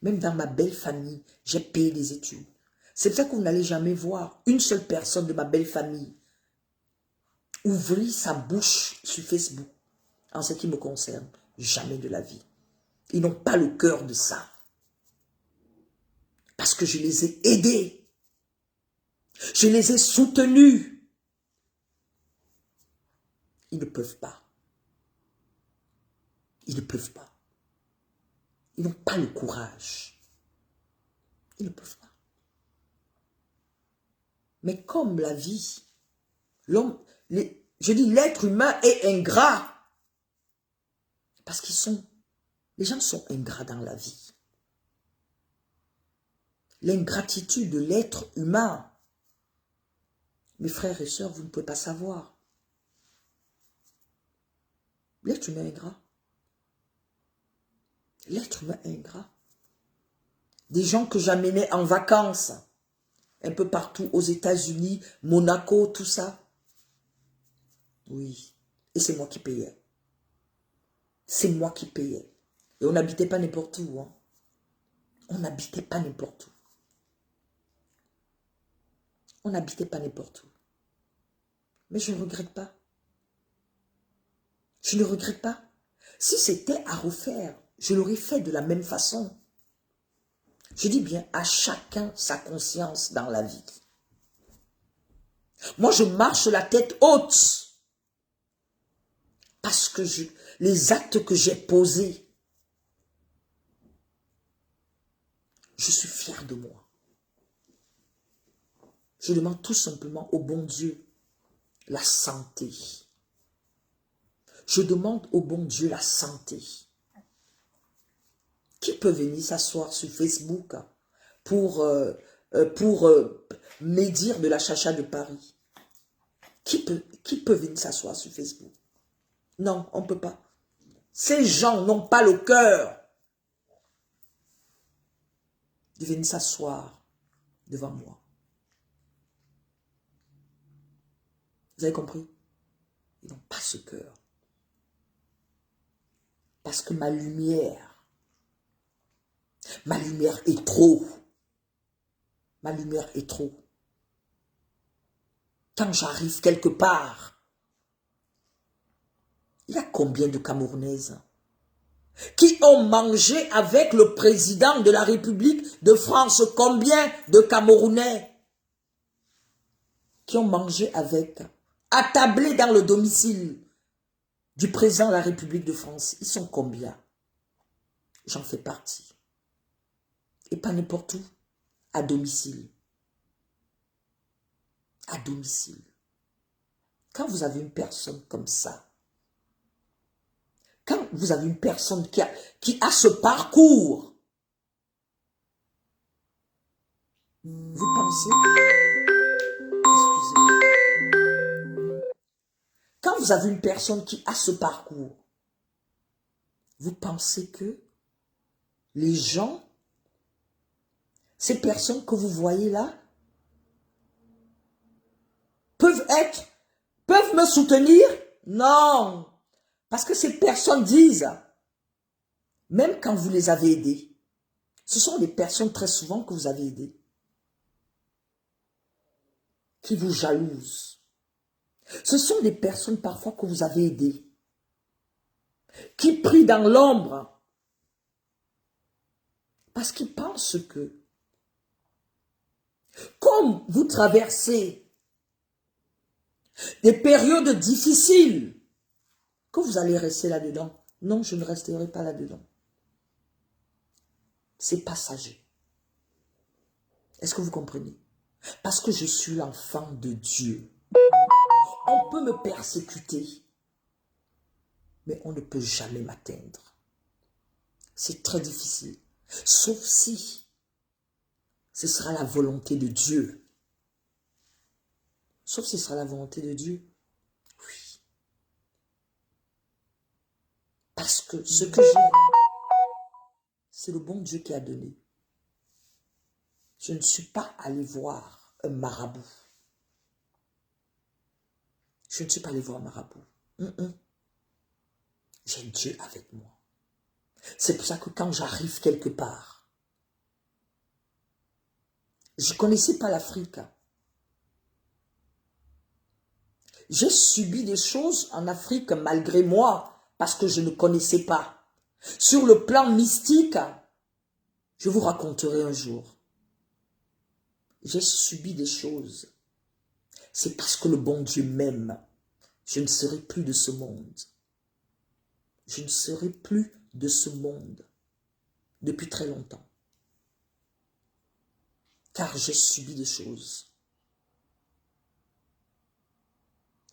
Même dans ma belle famille, j'ai payé des études. C'est pour ça que vous n'allez jamais voir une seule personne de ma belle famille ouvrir sa bouche sur Facebook. En ce qui me concerne, jamais de la vie. Ils n'ont pas le cœur de ça. Parce que je les ai aidés. Je les ai soutenus. Ils ne peuvent pas. Ils ne peuvent pas. Ils n'ont pas le courage. Ils ne peuvent pas. Mais comme la vie, l'homme, je dis l'être humain est ingrat. Parce les gens sont ingrats dans la vie. L'ingratitude de l'être humain. Mes frères et sœurs, vous ne pouvez pas savoir. L'être humain est ingrat. L'être humain est ingrat. Des gens que j'amenais en vacances, un peu partout aux États-Unis, Monaco, tout ça. Oui, et c'est moi qui payais. C'est moi qui payais. Et on n'habitait pas n'importe où. Hein. On n'habitait pas n'importe où. On n'habitait pas n'importe où. Mais je ne regrette pas. Je ne regrette pas. Si c'était à refaire, je l'aurais fait de la même façon. Je dis bien, à chacun sa conscience dans la vie. Moi, je marche la tête haute. Parce que les actes que j'ai posés, je suis fier de moi. Je demande tout simplement au bon Dieu la santé. Je demande au bon Dieu la santé. Qui peut venir s'asseoir sur Facebook pour médire de la chacha de Paris? Qui peut venir s'asseoir sur Facebook? Non, on ne peut pas. Ces gens n'ont pas le cœur de venir s'asseoir devant moi. Vous avez compris? Ils n'ont pas ce cœur. Parce que ma lumière est trop. Ma lumière est trop. Quand j'arrive quelque part, il y a combien de Camerounaises? qui ont mangé avec le président de la République de France. Combien de Camerounais qui ont mangé avec, attablés dans le domicile du président de la République de France? Ils sont combien? J'en fais partie. Et pas n'importe où, à domicile. À domicile. Quand vous avez une personne comme ça, quand vous avez une personne qui a ce parcours, vous pensez, excusez-moi, quand vous avez une personne qui a ce parcours, vous pensez que les gens, ces personnes que vous voyez là, peuvent me soutenir? Non. Parce que ces personnes disent, même quand vous les avez aidés, ce sont des personnes très souvent que vous avez aidées, qui vous jalousent. Ce sont des personnes parfois que vous avez aidées, qui prient dans l'ombre, parce qu'ils pensent que, comme vous traversez des périodes difficiles, que vous allez rester là-dedans. Non, je ne resterai pas là-dedans. C'est passager. Est-ce que vous comprenez? Parce que je suis l'enfant de Dieu. On peut me persécuter, mais on ne peut jamais m'atteindre. C'est très difficile. Sauf si ce sera la volonté de Dieu. Sauf si ce sera la volonté de Dieu. Oui. Parce que ce que j'ai, c'est le bon Dieu qui a donné. Je ne suis pas allé voir un marabout. Je ne suis pas allé voir un marabout. J'ai Dieu avec moi. C'est pour ça que quand j'arrive quelque part, je ne connaissais pas l'Afrique. J'ai subi des choses en Afrique malgré moi, parce que je ne connaissais pas. Sur le plan mystique, je vous raconterai un jour. J'ai subi des choses. C'est parce que le bon Dieu m'aime. Je ne serai plus de ce monde. Je ne serai plus de ce monde depuis très longtemps. Car j'ai subi des choses.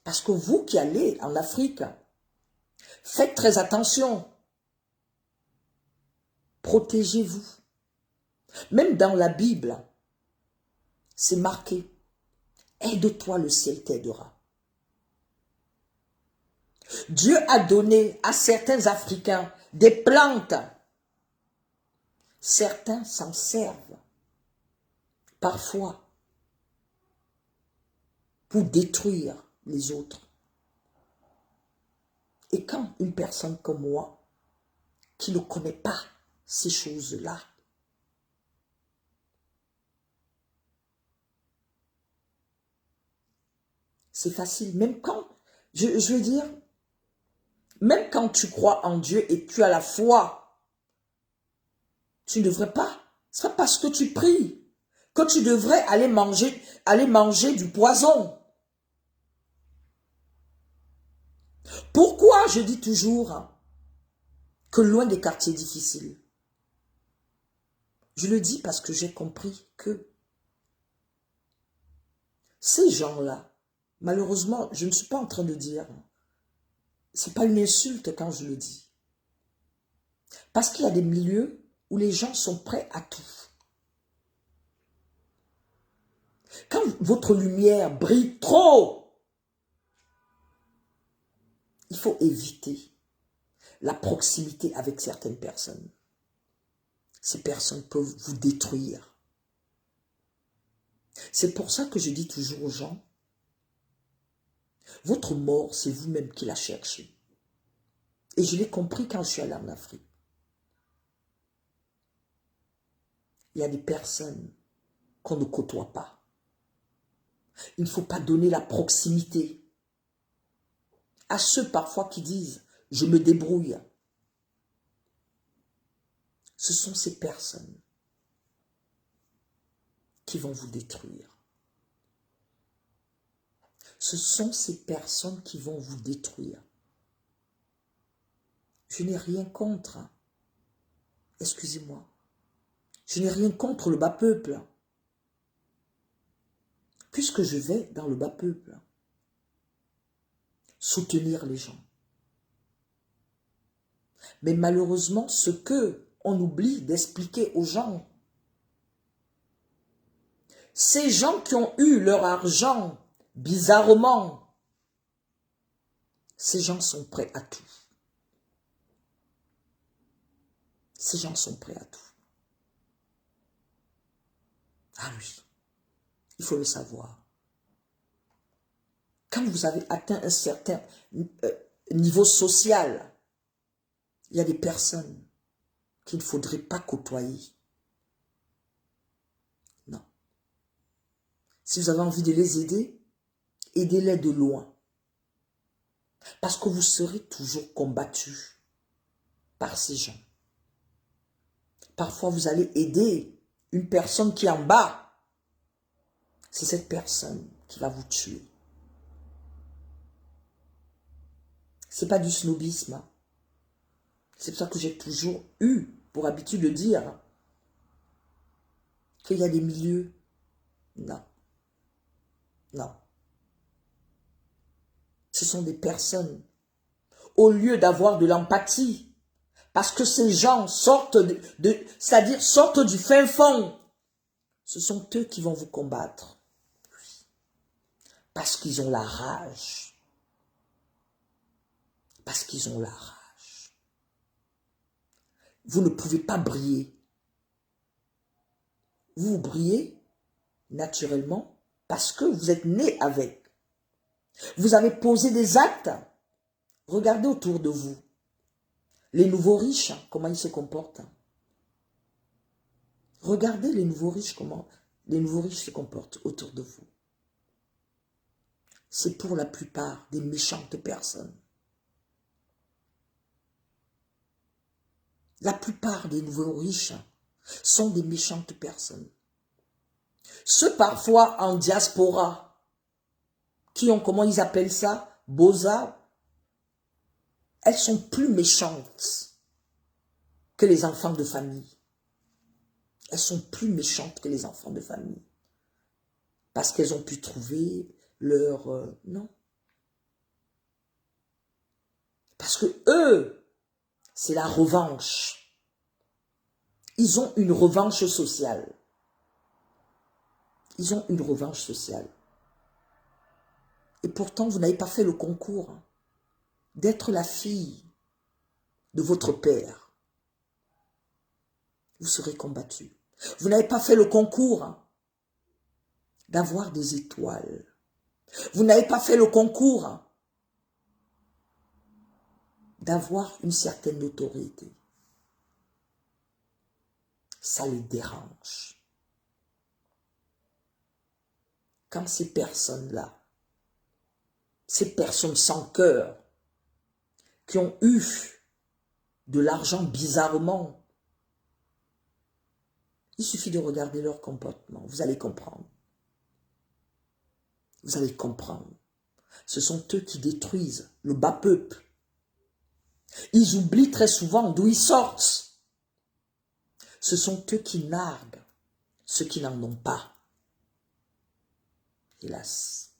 Parce que vous qui allez en Afrique, faites très attention. Protégez-vous. Même dans la Bible, c'est marqué. Aide-toi, le ciel t'aidera. Dieu a donné à certains Africains des plantes. Certains s'en servent parfois pour détruire les autres. Et quand une personne comme moi, qui ne connaît pas ces choses-là, c'est facile. Même quand, je veux dire, même quand tu crois en Dieu et tu as la foi, tu ne devrais pas. C'est pas parce que tu pries que tu devrais aller manger du poison. Pourquoi je dis toujours que loin des quartiers difficiles? Je le dis parce que j'ai compris que ces gens-là, malheureusement, je ne suis pas en train de dire, c'est pas une insulte quand je le dis. Parce qu'il y a des milieux où les gens sont prêts à tout. Quand votre lumière brille trop, il faut éviter la proximité avec certaines personnes. Ces personnes peuvent vous détruire. C'est pour ça que je dis toujours aux gens, votre mort, c'est vous-même qui la cherchez. Et je l'ai compris quand je suis allé en Afrique. Il y a des personnes qu'on ne côtoie pas. Il ne faut pas donner la proximité à ceux parfois qui disent « je me débrouille ». Ce sont ces personnes qui vont vous détruire. Ce sont ces personnes qui vont vous détruire. Je n'ai rien contre. Excusez-moi. Je n'ai rien contre le bas peuple. Puisque je vais dans le bas peuple, soutenir les gens. Mais malheureusement, ce que on oublie d'expliquer aux gens, ces gens qui ont eu leur argent bizarrement, ces gens sont prêts à tout. Ces gens sont prêts à tout. Ah oui, il faut le savoir. Quand vous avez atteint un certain niveau social, il y a des personnes qu'il ne faudrait pas côtoyer. Non. Si vous avez envie de les aider, aidez-les de loin. Parce que vous serez toujours combattu par ces gens. Parfois, vous allez aider une personne qui est en bas. C'est cette personne qui va vous tuer. Ce n'est pas du snobisme. C'est pour ça que j'ai toujours eu pour habitude de dire qu'il y a des milieux. Non. Non. Ce sont des personnes, au lieu d'avoir de l'empathie, parce que ces gens sortent c'est-à-dire sortent du fin fond, ce sont eux qui vont vous combattre. Parce qu'ils ont la rage. Parce qu'ils ont la rage. Vous ne pouvez pas briller. Vous brillez naturellement parce que vous êtes né avec. Vous avez posé des actes. Regardez autour de vous. Les nouveaux riches, comment ils se comportent. Regardez les nouveaux riches, comment les nouveaux riches se comportent autour de vous. C'est pour la plupart des méchantes personnes. La plupart des nouveaux riches sont des méchantes personnes. Ceux parfois en diaspora, qui ont, comment ils appellent ça, boza, elles sont plus méchantes que les enfants de famille. Elles sont plus méchantes que les enfants de famille. Parce qu'elles ont pu trouver leur... non. Parce que eux, c'est la revanche. Ils ont une revanche sociale. Ils ont une revanche sociale. Et pourtant, vous n'avez pas fait le concours d'être la fille de votre père. Vous serez combattu. Vous n'avez pas fait le concours d'avoir des étoiles. Vous n'avez pas fait le concours d'avoir une certaine notoriété. Ça les dérange. Quand ces personnes-là, ces personnes sans cœur, qui ont eu de l'argent bizarrement, il suffit de regarder leur comportement, vous allez comprendre. Vous allez comprendre. Ce sont eux qui détruisent le bas peuple. Ils oublient très souvent d'où ils sortent. Ce sont eux qui narguent ceux qui n'en ont pas. Hélas.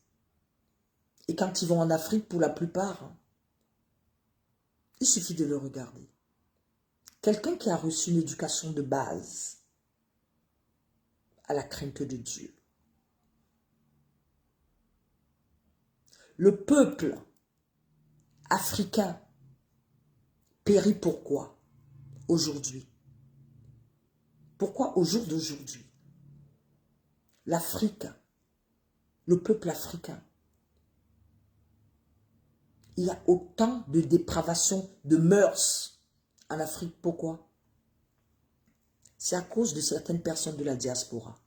Et quand ils vont en Afrique, pour la plupart, il suffit de le regarder. Quelqu'un qui a reçu une éducation de base à la crainte de Dieu. Le peuple africain périt pourquoi aujourd'hui? Pourquoi au jour d'aujourd'hui, l'Afrique, le peuple africain, il y a autant de dépravation de mœurs en Afrique? Pourquoi? C'est à cause de certaines personnes de la diaspora.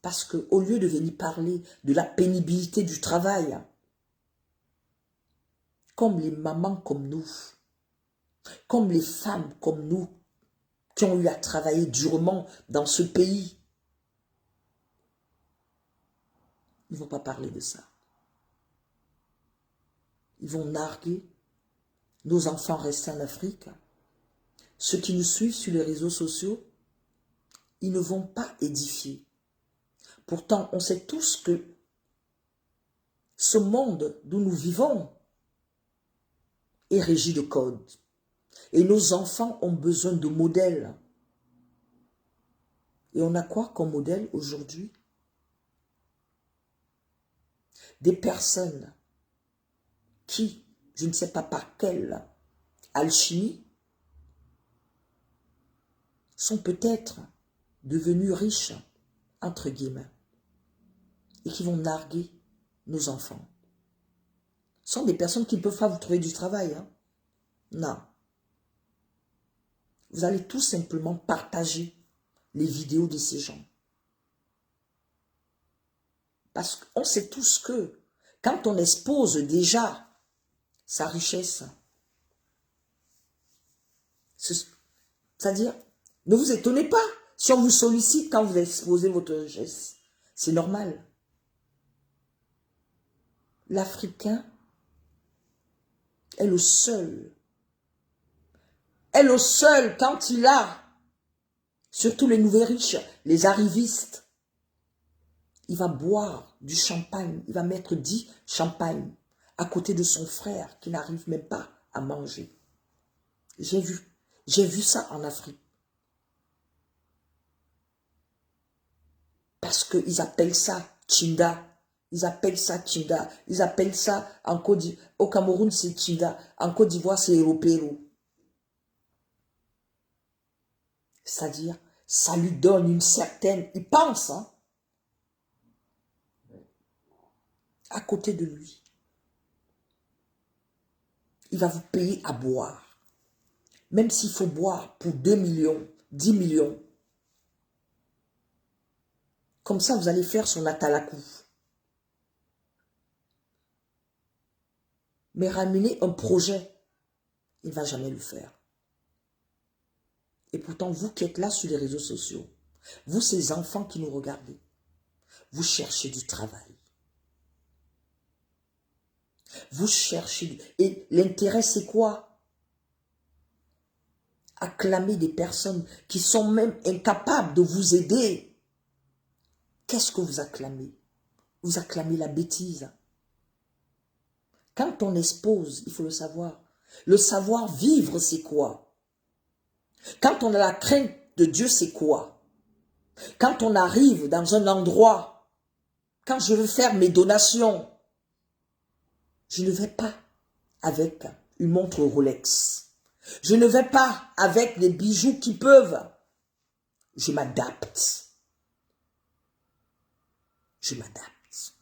Parce qu'au lieu de venir parler de la pénibilité du travail, comme les mamans comme nous, Comme les femmes comme nous, qui ont eu à travailler durement dans ce pays. Ils ne vont pas parler de ça. Ils vont narguer nos enfants restés en Afrique. Ceux qui nous suivent sur les réseaux sociaux, ils ne vont pas édifier. Pourtant, on sait tous que ce monde d'où nous vivons est régi de codes. Et nos enfants ont besoin de modèles. Et on a quoi comme modèle aujourd'hui? Des personnes qui, je ne sais pas par quelle alchimie, sont peut-être devenues riches, entre guillemets, et qui vont narguer nos enfants. Ce sont des personnes qui ne peuvent pas vous trouver du travail. Hein? Non. Vous allez tout simplement partager les vidéos de ces gens. Parce qu'on sait tous que quand on expose déjà sa richesse, c'est-à-dire, ne vous étonnez pas si on vous sollicite quand vous exposez votre richesse. C'est normal. L'Africain est le seul quand il a, surtout les nouveaux riches, les arrivistes, il va boire du champagne, il va mettre 10 champagnes à côté de son frère qui n'arrive même pas à manger. J'ai vu ça en Afrique. Parce qu'ils appellent ça Tchinda. Ils appellent ça Tchinda. Ils appellent ça, au Cameroun c'est Tchinda. En Côte d'Ivoire c'est Européro. C'est-à-dire, ça lui donne une certaine... Il pense, hein, à côté de lui. Il va vous payer à boire. Même s'il faut boire pour 2 millions, 10 millions. Comme ça, vous allez faire son atalakou. Mais ramener un projet, il ne va jamais le faire. Et pourtant, vous qui êtes là sur les réseaux sociaux, vous ces enfants qui nous regardez, vous cherchez du travail. Vous cherchez... Et l'intérêt, c'est quoi? Acclamer des personnes qui sont même incapables de vous aider. Qu'est-ce que vous acclamez? Vous acclamez la bêtise. Quand on expose, il faut le savoir. Le savoir-vivre, c'est quoi? Quand on a la crainte de Dieu, c'est quoi? Quand on arrive dans un endroit, quand je veux faire mes donations, je ne vais pas avec une montre Rolex. Je ne vais pas avec des bijoux qui peuvent. Je m'adapte. Je m'adapte.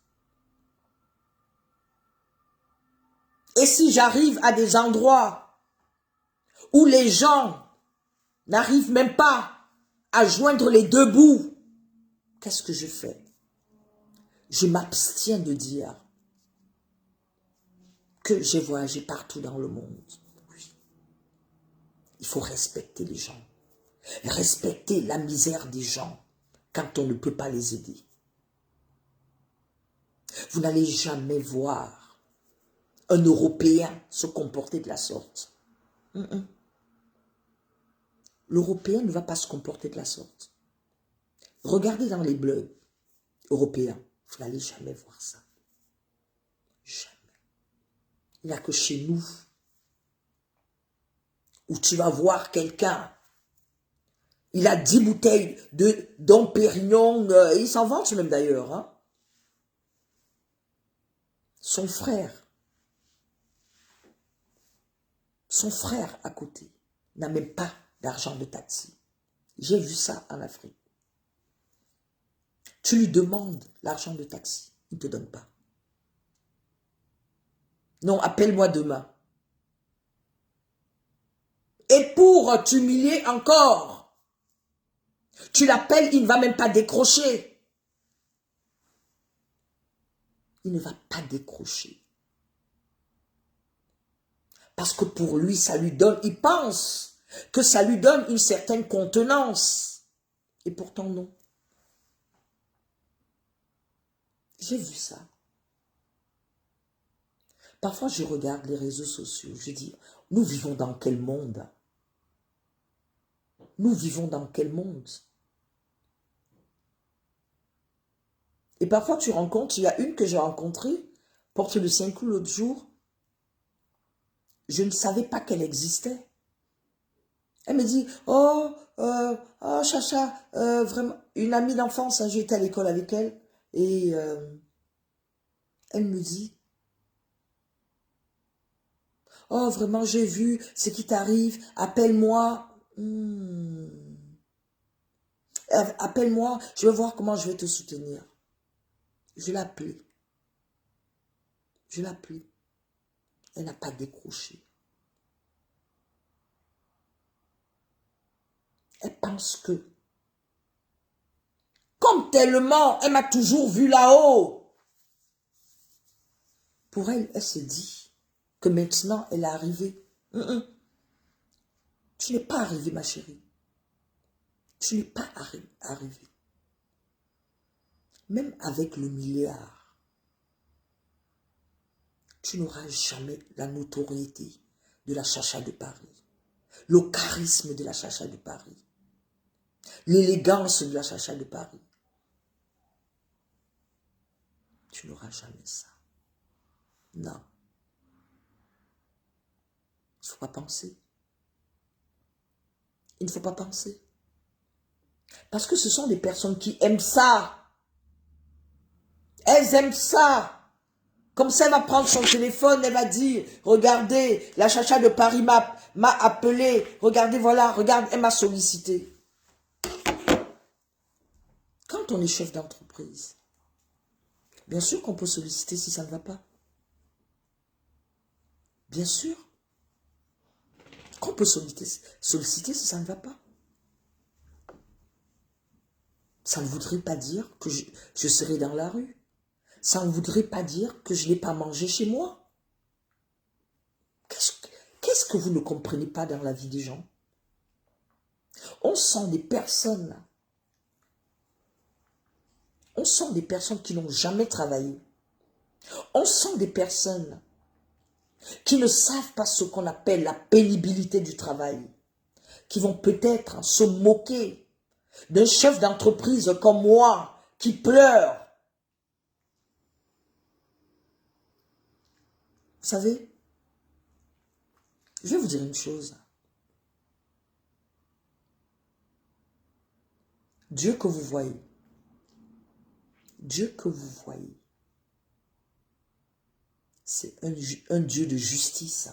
Et si j'arrive à des endroits où les gens n'arrivent même pas à joindre les deux bouts, qu'est-ce que je fais? Je m'abstiens de dire que j'ai voyagé partout dans le monde. Oui. Il faut respecter les gens. Respecter la misère des gens quand on ne peut pas les aider. Vous n'allez jamais voir un Européen se comporter de la sorte. L'Européen ne va pas se comporter de la sorte. Regardez dans les blogs européens, vous n'allez jamais voir ça. Jamais. Il n'y a que chez nous où tu vas voir quelqu'un, il a 10 bouteilles de Dom Pérignon, il s'en vante même d'ailleurs. Hein? Son frère à côté n'a même pas d'argent de taxi. J'ai vu ça en Afrique. Tu lui demandes l'argent de taxi, il ne te donne pas. Non, appelle-moi demain. Et pour t'humilier encore, tu l'appelles, il ne va même pas décrocher. Il ne va pas décrocher. Parce que pour lui, ça lui donne, il pense que ça lui donne une certaine contenance. Et pourtant, non. J'ai vu ça. Parfois, je regarde les réseaux sociaux, je dis, nous vivons dans quel monde? Nous vivons dans quel monde? Et parfois, tu rencontres, il y a une que j'ai rencontrée, Porte de Saint-Cloud l'autre jour, je ne savais pas qu'elle existait. Elle me dit, oh, Chacha, vraiment, une amie d'enfance, hein, j'ai été à l'école avec elle, et elle me dit, oh, vraiment, j'ai vu ce qui t'arrive, appelle-moi. Appelle-moi, je vais voir comment je vais te soutenir. Je l'ai appelée. Je l'ai appelée. Elle n'a pas décroché. Elle pense que, comme tellement, elle m'a toujours vu là-haut. Pour elle, elle se dit que maintenant, elle est arrivée. Tu n'es pas arrivée, ma chérie. Tu n'es pas arrivée. Même avec le milliard, tu n'auras jamais la notoriété de la Chacha de Paris, le charisme de la Chacha de Paris, l'élégance de la Chacha de Paris. Tu n'auras jamais ça. Non. Il ne faut pas penser. Il ne faut pas penser. Parce que ce sont des personnes qui aiment ça. Elles aiment ça. Comme ça, elle va prendre son téléphone, elle va dire, regardez, la Chacha de Paris m'a appelé, regardez, voilà, regarde, elle m'a sollicité. Quand on est chef d'entreprise, bien sûr qu'on peut solliciter si ça ne va pas. Bien sûr qu'on peut solliciter si ça ne va pas. Ça ne voudrait pas dire que je serai dans la rue. Ça ne voudrait pas dire que je n'ai pas mangé chez moi. Qu'est-ce que vous ne comprenez pas dans la vie des gens? On sent des personnes qui n'ont jamais travaillé. On sent des personnes qui ne savent pas ce qu'on appelle la pénibilité du travail, qui vont peut-être se moquer d'un chef d'entreprise comme moi qui pleure. Vous savez, je vais vous dire une chose. Dieu que vous voyez, c'est un Dieu de justice.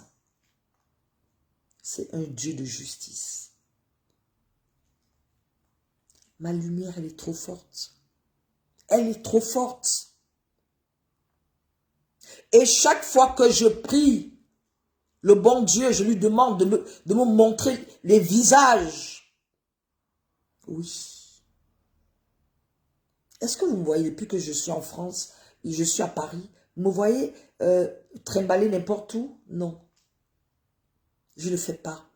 C'est un Dieu de justice. Ma lumière, elle est trop forte. Elle est trop forte. Et chaque fois que je prie le bon Dieu, je lui demande de me montrer les visages. Oui. Est-ce que vous me voyez depuis que je suis en France et je suis à Paris? Vous me voyez trimballer n'importe où? Non. Je ne le fais pas.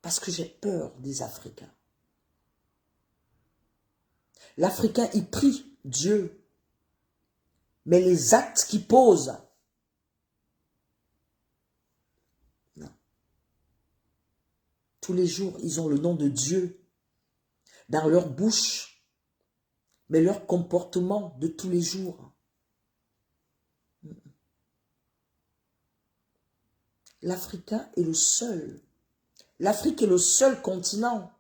Parce que j'ai peur des Africains. L'Africain, il prie Dieu. Mais les actes qu'ils posent, non. Tous les jours, ils ont le nom de Dieu dans leur bouche, mais leur comportement de tous les jours. L'Africain est le seul. L'Afrique est le seul continent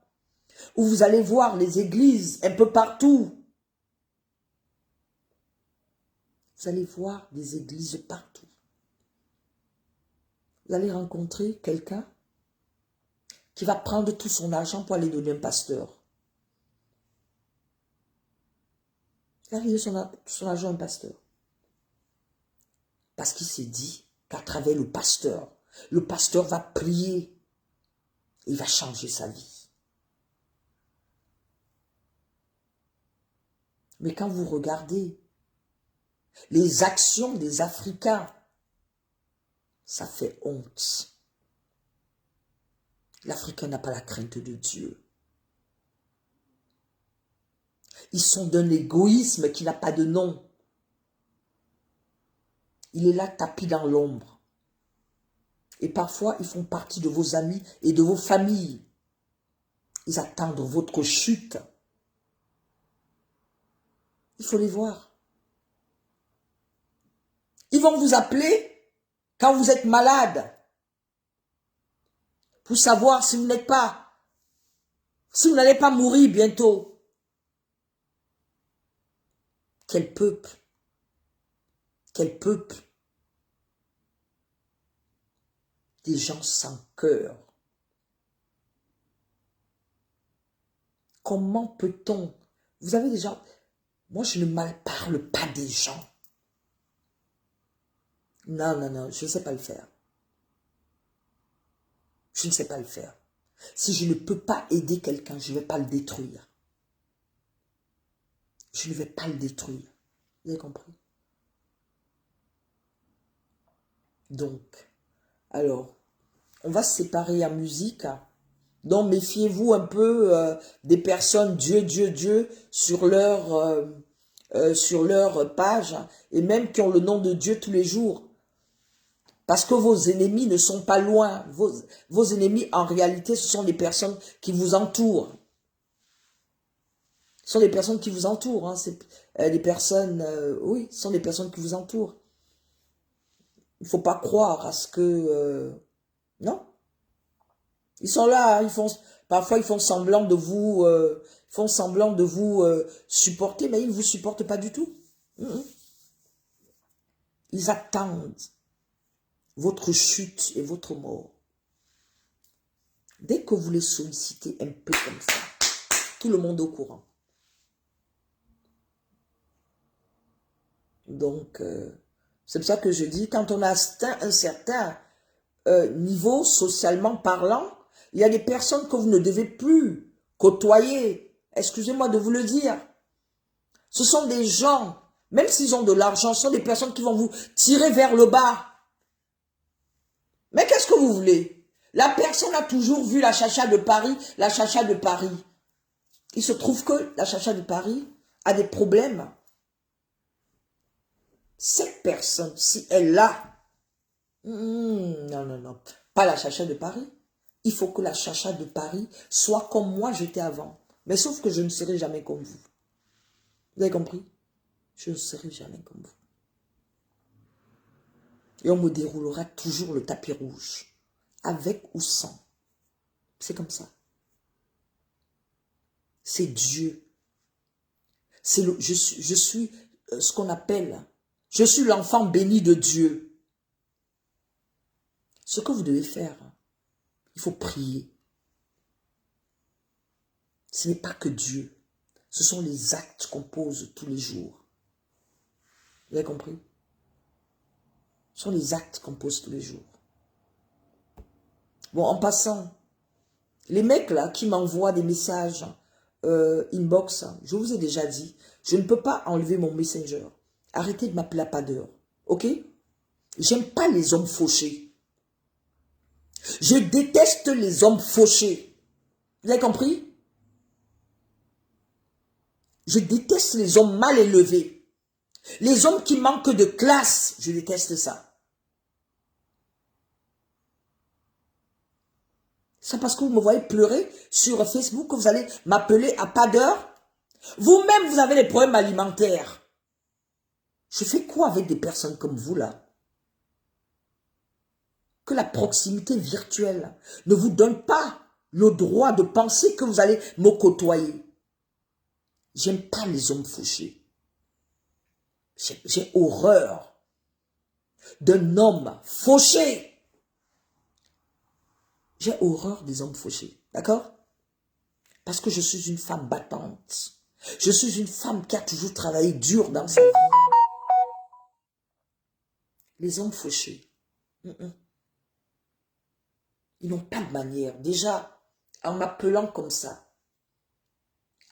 où vous allez voir les églises un peu partout. Vous allez voir des églises partout. Vous allez rencontrer quelqu'un qui va prendre tout son argent pour aller donner un pasteur. Il va donner son argent à un pasteur. Parce qu'il s'est dit qu'à travers le pasteur va prier. Il va changer sa vie. Mais quand vous regardez les actions des Africains Ça fait honte. L'Africain n'a pas la crainte de Dieu. Ils sont d'un égoïsme qui n'a pas de nom. Il est là tapis dans l'ombre. Et parfois, ils font partie de vos amis et de vos familles. Ils attendent votre chute. Il faut les voir. Ils vont vous appeler quand vous êtes malade. Pour savoir si vous n'êtes pas, si vous n'allez pas mourir bientôt. Quel peuple. Quel peuple. Des gens sans cœur. Comment peut-on... Vous avez des gens... Moi, je ne mal parle pas des gens. Non, non, non, je ne sais pas le faire. Je ne sais pas le faire. Si je ne peux pas aider quelqu'un, je ne vais pas le détruire. Je ne vais pas le détruire. Vous avez compris? Donc, alors, on va se séparer en musique. Donc, méfiez-vous un peu des personnes Dieu, Dieu, Dieu sur leur page et même qui ont le nom de Dieu tous les jours. Parce que vos ennemis ne sont pas loin. Vos ennemis, en réalité, ce sont les personnes qui vous entourent. Ce sont les personnes qui vous entourent. Hein. C'est les personnes, oui, ce sont les personnes qui vous entourent. Il ne faut pas croire à ce que... non. Ils sont là, parfois ils font semblant de vous, supporter, mais ils ne vous supportent pas du tout. Ils attendent votre chute et votre mort. Dès que vous les sollicitez un peu comme ça, tout le monde est au courant. Donc, c'est pour ça que je dis, quand on a atteint un certain niveau socialement parlant, il y a des personnes que vous ne devez plus côtoyer. Excusez-moi de vous le dire. Ce sont des gens, même s'ils ont de l'argent, ce sont des personnes qui vont vous tirer vers le bas. Mais qu'est-ce que vous voulez? La personne a toujours vu la chacha de Paris, la chacha de Paris. Il se trouve que la chacha de Paris a des problèmes. Cette personne, si elle a... non, non, non. Pas la chacha de Paris. Il faut que la chacha de Paris soit comme moi j'étais avant. Mais sauf que je ne serai jamais comme vous. Vous avez compris? Je ne serai jamais comme vous. Et on me déroulera toujours le tapis rouge. Avec ou sans. C'est comme ça. C'est Dieu. Je suis ce qu'on appelle... Je suis l'enfant béni de Dieu. Ce que vous devez faire, il faut prier. Ce n'est pas que Dieu. Ce sont les actes qu'on pose tous les jours. Vous avez compris? Ce sont les actes qu'on pose tous les jours. Bon, en passant, les mecs là qui m'envoient des messages inbox, je vous ai déjà dit, je ne peux pas enlever mon messenger. Arrêtez de m'appeler à pas d'heure. Ok? J'aime pas les hommes fauchés. Je déteste les hommes fauchés. Vous avez compris? Je déteste les hommes mal élevés. Les hommes qui manquent de classe, je déteste ça. C'est parce que vous me voyez pleurer sur Facebook que vous allez m'appeler à pas d'heure. Vous-même, vous avez des problèmes alimentaires. Je fais quoi avec des personnes comme vous là? Que la proximité virtuelle ne vous donne pas le droit de penser que vous allez me côtoyer. J'aime pas les hommes fauchés. J'ai horreur d'un homme fauché. J'ai horreur des hommes fauchés. D'accord? Parce que je suis une femme battante. Je suis une femme qui a toujours travaillé dur dans sa vie. Les hommes fauchés, ils n'ont pas de manière. Déjà, en m'appelant comme ça,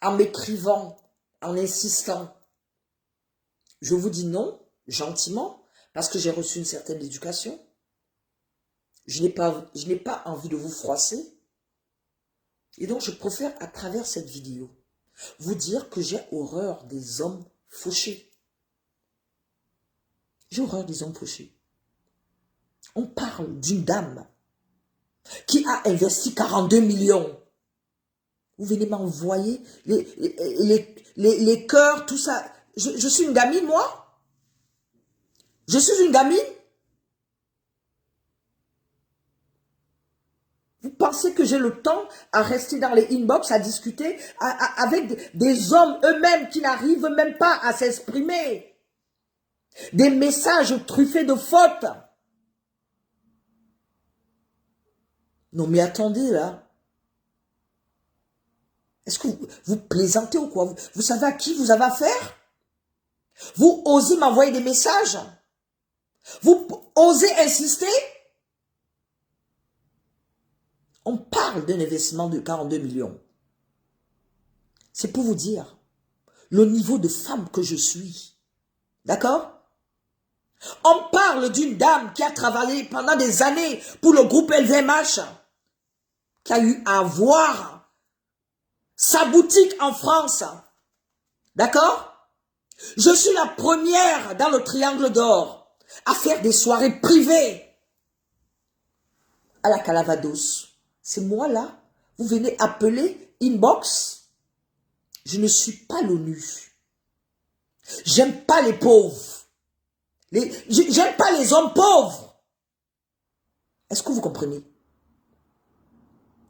en m'écrivant, en insistant, je vous dis non, gentiment, parce que j'ai reçu une certaine éducation. Je n'ai pas envie de vous froisser. Et donc, je préfère, à travers cette vidéo, vous dire que j'ai horreur des hommes fauchés. J'ai horreur des hommes fauchés. On parle d'une dame qui a investi 42 millions. Vous venez m'envoyer les cœurs, tout ça. Je suis une gamine, moi? Je suis une gamine? Vous pensez que j'ai le temps à rester dans les inbox, à discuter avec des hommes eux-mêmes qui n'arrivent même pas à s'exprimer? Des messages truffés de fautes. Non mais attendez là. Est-ce que vous plaisantez ou quoi? Vous savez à qui vous avez affaire? Vous osez m'envoyer des messages? Vous osez insister? On parle d'un investissement de 42 millions. C'est pour vous dire le niveau de femme que je suis. D'accord? On parle d'une dame qui a travaillé pendant des années pour le groupe LVMH, qui a eu à voir sa boutique en France. D'accord? Je suis la première dans le Triangle d'Or à faire des soirées privées à la Calavados. C'est moi là. Vous venez appeler inbox. Je ne suis pas l'ONU. J'aime pas les pauvres. J'aime pas les hommes pauvres. Est-ce que vous comprenez?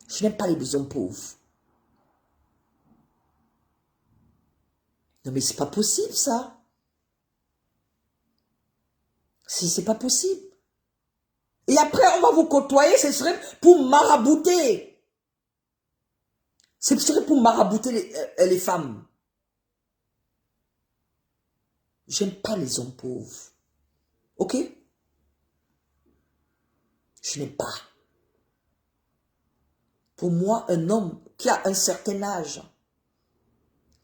Je n'aime pas les hommes pauvres. Non mais c'est pas possible ça. C'est pas possible. Et après on va vous côtoyer, ce serait pour marabouter. Ce serait pour marabouter les femmes. J'aime pas les hommes pauvres. Ok? Je n'aime pas. Pour moi, un homme qui a un certain âge,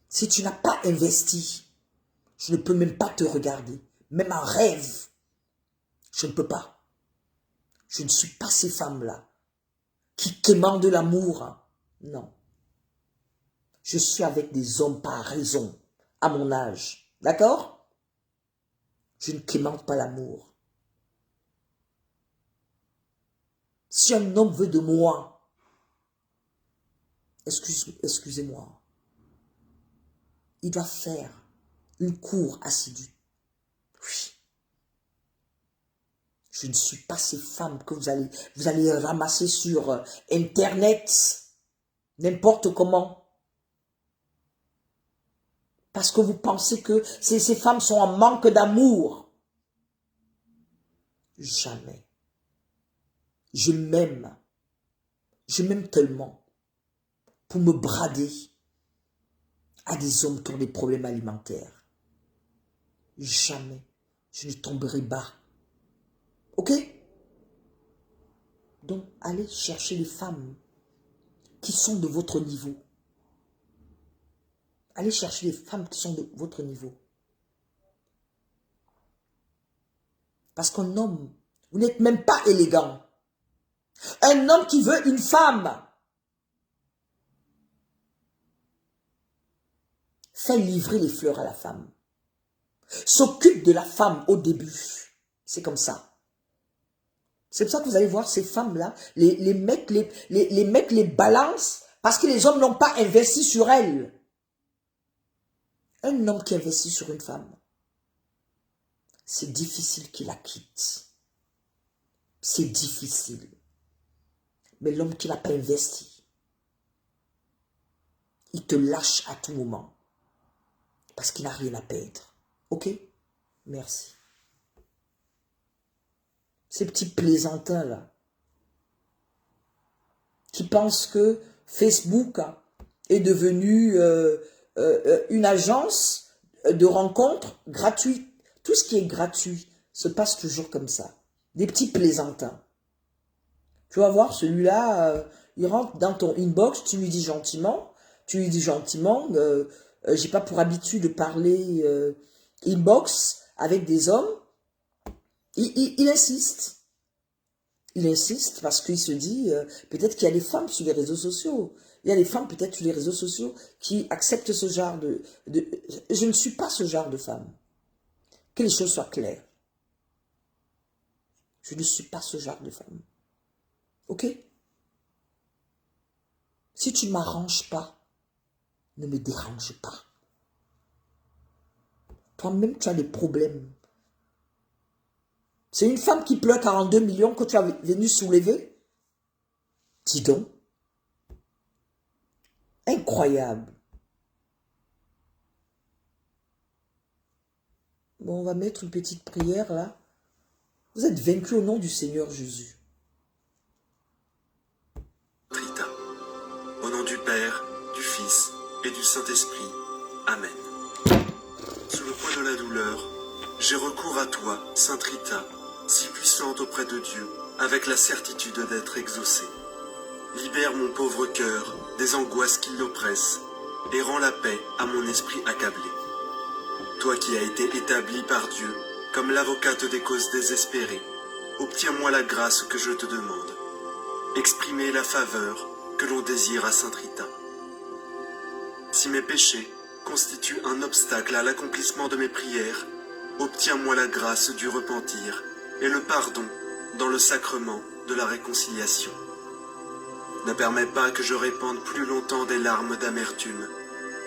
si tu n'as pas investi, je ne peux même pas te regarder. Même en rêve, je ne peux pas. Je ne suis pas ces femmes-là qui quémandent de l'amour. Non. Je suis avec des hommes par raison, à mon âge. D'accord? Je ne quémande pas l'amour. Si un homme veut de moi, excusez-moi, il doit faire une cour assidue. Oui. Je ne suis pas ces femmes que vous allez ramasser sur Internet, n'importe comment. Parce que vous pensez que ces femmes sont en manque d'amour. Jamais. Je m'aime. Je m'aime tellement pour me brader à des hommes qui ont des problèmes alimentaires. Jamais. Je ne tomberai bas. Ok? Donc, allez chercher les femmes qui sont de votre niveau. Allez chercher les femmes qui sont de votre niveau. Parce qu'un homme, vous n'êtes même pas élégant. Un homme qui veut une femme fait livrer les fleurs à la femme. S'occupe de la femme au début. C'est comme ça. C'est pour ça que vous allez voir ces femmes-là, les mecs les balancent parce que les hommes n'ont pas investi sur elles. Un homme qui investit sur une femme, c'est difficile qu'il la quitte. C'est difficile. Mais l'homme qui n'a pas investi, il te lâche à tout moment. Parce qu'il n'a rien à perdre. Ok? Merci. Ces petits plaisantins là, qui pensent que Facebook est devenu une agence de rencontres gratuite. Tout ce qui est gratuit se passe toujours comme ça. Des petits plaisantins. Tu vas voir, celui-là, il rentre dans ton inbox, tu lui dis gentiment, j'ai pas pour habitude de parler inbox avec des hommes. Il insiste. Il insiste parce qu'il se dit, peut-être qu'il y a des femmes sur les réseaux sociaux. Il y a des femmes peut-être sur les réseaux sociaux qui acceptent ce genre de... Je ne suis pas ce genre de femme. Que les choses soient claires. Je ne suis pas ce genre de femme. Ok? Si tu ne m'arranges pas, ne me dérange pas. Toi-même, tu as des problèmes. C'est une femme qui pleure 42 millions que tu as venu soulever? Dis donc. Incroyable. Bon, on va mettre une petite prière là. Vous êtes vaincus au nom du Seigneur Jésus. Rita, au nom du Père, du Fils et du Saint-Esprit. Amen. Sous le poids de la douleur, j'ai recours à toi, Sainte Rita, si puissante auprès de Dieu, avec la certitude d'être exaucée. Libère mon pauvre cœur des angoisses qui l'oppressent et rends la paix à mon esprit accablé. Toi qui as été établie par Dieu comme l'avocate des causes désespérées, obtiens-moi la grâce que je te demande. Exprimer la faveur que l'on désire à Sainte Rita. Si mes péchés constituent un obstacle à l'accomplissement de mes prières, obtiens-moi la grâce du repentir et le pardon dans le sacrement de la réconciliation. Ne permets pas que je répande plus longtemps des larmes d'amertume.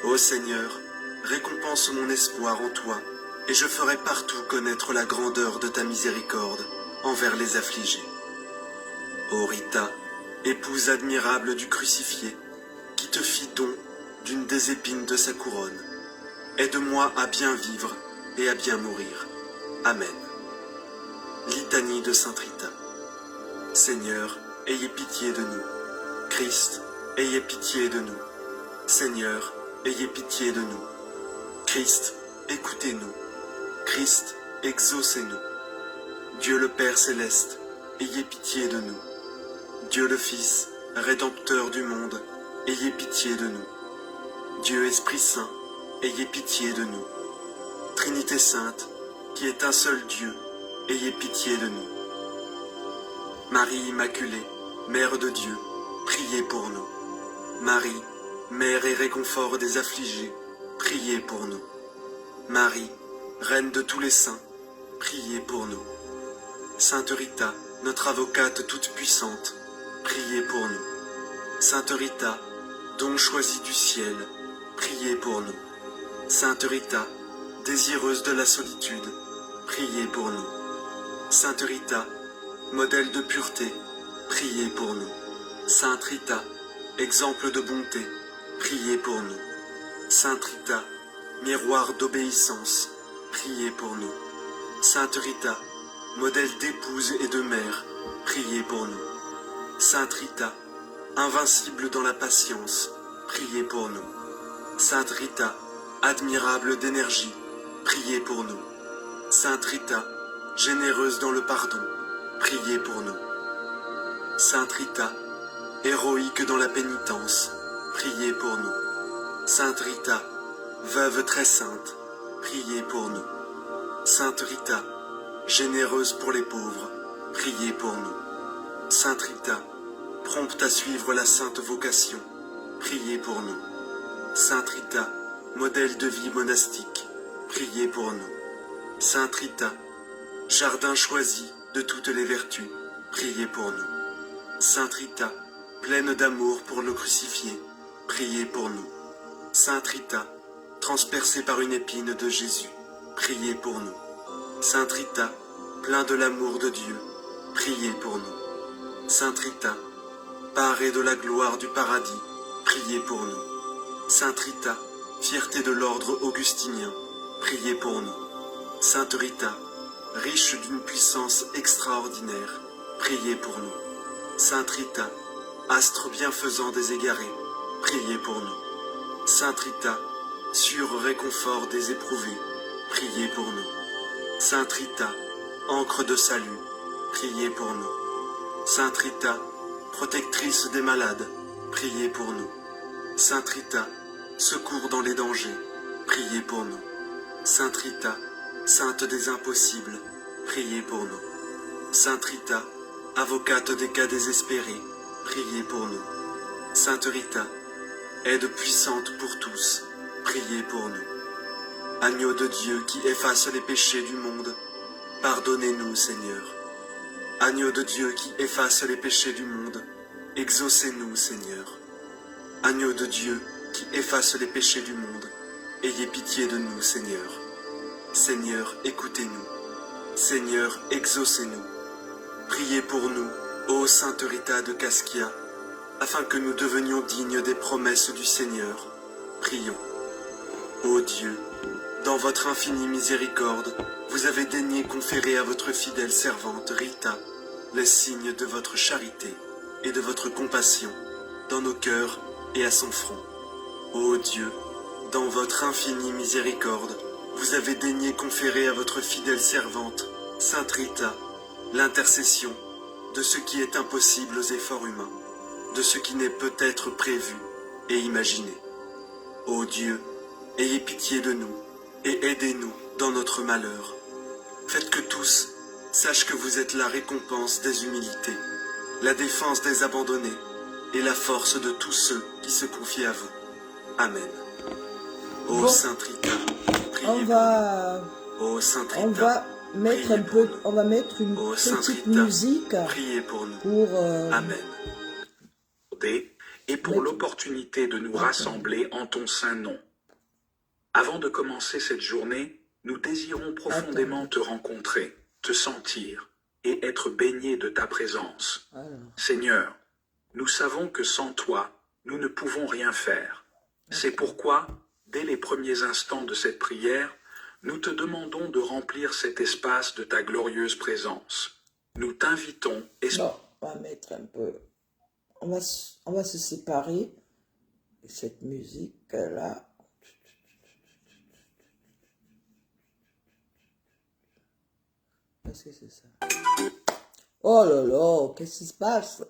Ô Seigneur, récompense mon espoir en toi, et je ferai partout connaître la grandeur de ta miséricorde envers les affligés. Ô Rita, épouse admirable du crucifié, qui te fit don d'une des épines de sa couronne, aide-moi à bien vivre et à bien mourir. Amen. Litanie de Sainte Rita. Seigneur, ayez pitié de nous. Christ, ayez pitié de nous. Seigneur, ayez pitié de nous. Christ, écoutez-nous. Christ, exaucez-nous. Dieu le Père céleste, ayez pitié de nous. Dieu le Fils, Rédempteur du monde, ayez pitié de nous. Dieu Esprit Saint, ayez pitié de nous. Trinité Sainte, qui est un seul Dieu, ayez pitié de nous. Marie Immaculée, Mère de Dieu, priez pour nous. Marie, Mère et réconfort des affligés, priez pour nous. Marie, Reine de tous les saints, priez pour nous. Sainte Rita, notre avocate toute puissante, priez pour nous. Sainte Rita, don choisi du ciel, priez pour nous. Sainte Rita, désireuse de la solitude, priez pour nous. Sainte Rita, modèle de pureté, priez pour nous. Sainte Rita, exemple de bonté, priez pour nous. Sainte Rita, miroir d'obéissance, priez pour nous. Sainte Rita, modèle d'épouse et de mère, priez pour nous. Sainte Rita, invincible dans la patience, priez pour nous. Sainte Rita, admirable d'énergie, priez pour nous. Sainte Rita, généreuse dans le pardon, priez pour nous. Sainte Rita, héroïque dans la pénitence, priez pour nous. Sainte Rita, veuve très sainte, priez pour nous. Sainte Rita, généreuse pour les pauvres, priez pour nous. Sainte Rita, prompte à suivre la sainte vocation, priez pour nous. Sainte Rita, modèle de vie monastique, priez pour nous. Sainte Rita, jardin choisi de toutes les vertus, priez pour nous. Sainte Rita, pleine d'amour pour le crucifié, priez pour nous. Sainte Rita, transpercée par une épine de Jésus, priez pour nous. Sainte Rita, plein de l'amour de Dieu, priez pour nous. Sainte Rita, parée de la gloire du paradis, priez pour nous. Sainte Rita, fierté de l'ordre augustinien, priez pour nous. Sainte Rita, riche d'une puissance extraordinaire, priez pour nous. Sainte Rita, astre bienfaisant des égarés, priez pour nous. Sainte Rita, sûr réconfort des éprouvés, priez pour nous. Sainte Rita, encre de salut, priez pour nous. Sainte Rita, protectrice des malades, priez pour nous. Sainte Rita, secours dans les dangers, priez pour nous. Sainte Rita, sainte des impossibles, priez pour nous. Sainte Rita, avocate des cas désespérés, priez pour nous. Sainte Rita, aide puissante pour tous, priez pour nous. Agneau de Dieu qui efface les péchés du monde, pardonnez-nous, Seigneur. Agneau de Dieu qui efface les péchés du monde, exaucez-nous, Seigneur. Agneau de Dieu qui efface les péchés du monde, ayez pitié de nous, Seigneur. Seigneur, écoutez-nous. Seigneur, exaucez-nous. Priez pour nous, ô Sainte Rita de Cascia, afin que nous devenions dignes des promesses du Seigneur. Prions. Ô Dieu, dans votre infinie miséricorde, vous avez daigné conférer à votre fidèle servante Rita les signes de votre charité et de votre compassion dans nos cœurs et à son front. Ô Dieu, dans votre infinie miséricorde, vous avez daigné conférer à votre fidèle servante, Sainte Rita, l'intercession de ce qui est impossible aux efforts humains, de ce qui n'est peut-être prévu et imaginé. Ô Dieu, ayez pitié de nous et aidez-nous dans notre malheur. Faites que tous sachent que vous êtes la récompense des humilités, la défense des abandonnés et la force de tous ceux qui se confient à vous. Amen. Ô Bon. Sainte Rita, priez On va, pour nous. Ô Sainte Rita, on va mettre priez un peu, pour nous. on va mettre une Ô Sainte petite Rita, musique priez pour nous. pour... Amen. Et pour l'opportunité de nous rassembler en ton saint nom. Avant de commencer cette journée, nous désirons profondément te rencontrer, te sentir et être baignés de ta présence. Alors, Seigneur, nous savons que sans toi, nous ne pouvons rien faire. C'est pourquoi, dès les premiers instants de cette prière, nous te demandons de remplir cet espace de ta glorieuse présence. Nous t'invitons et non, on va mettre un peu... On va se séparer de cette musique-là. Qu'est-ce que c'est ça? Oh là là, qu'est-ce qui se passe?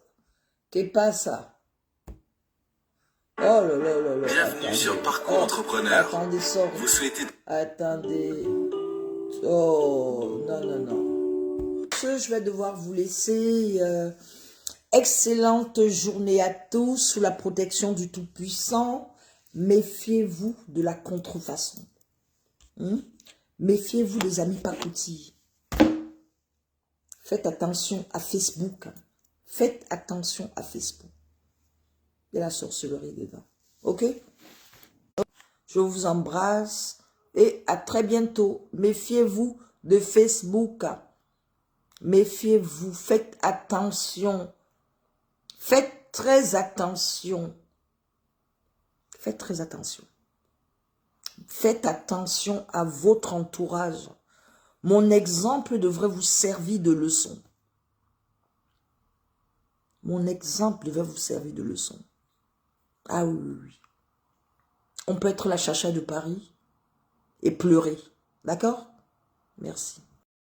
Qu'est-ce ça? Oh là là là là. Bienvenue attendez. sur Parcours Oh, Entrepreneur. Attendez, sorry. Vous souhaitez... Attendez. Oh, non, non, non. Je vais devoir vous laisser. Excellente journée à tous sous la protection du Tout-Puissant. Méfiez-vous de la contrefaçon. Méfiez-vous des amis pacotille. Faites attention à Facebook. Faites attention à Facebook. Il y a la sorcellerie dedans. Ok? Je vous embrasse et à très bientôt. Méfiez-vous de Facebook. Méfiez-vous. Faites attention. Faites très attention. Faites très attention. Faites attention à votre entourage. Mon exemple devrait vous servir de leçon. Mon exemple devrait vous servir de leçon. Ah oui, oui, oui. On peut être la chacha de Paris et pleurer. D'accord? Merci.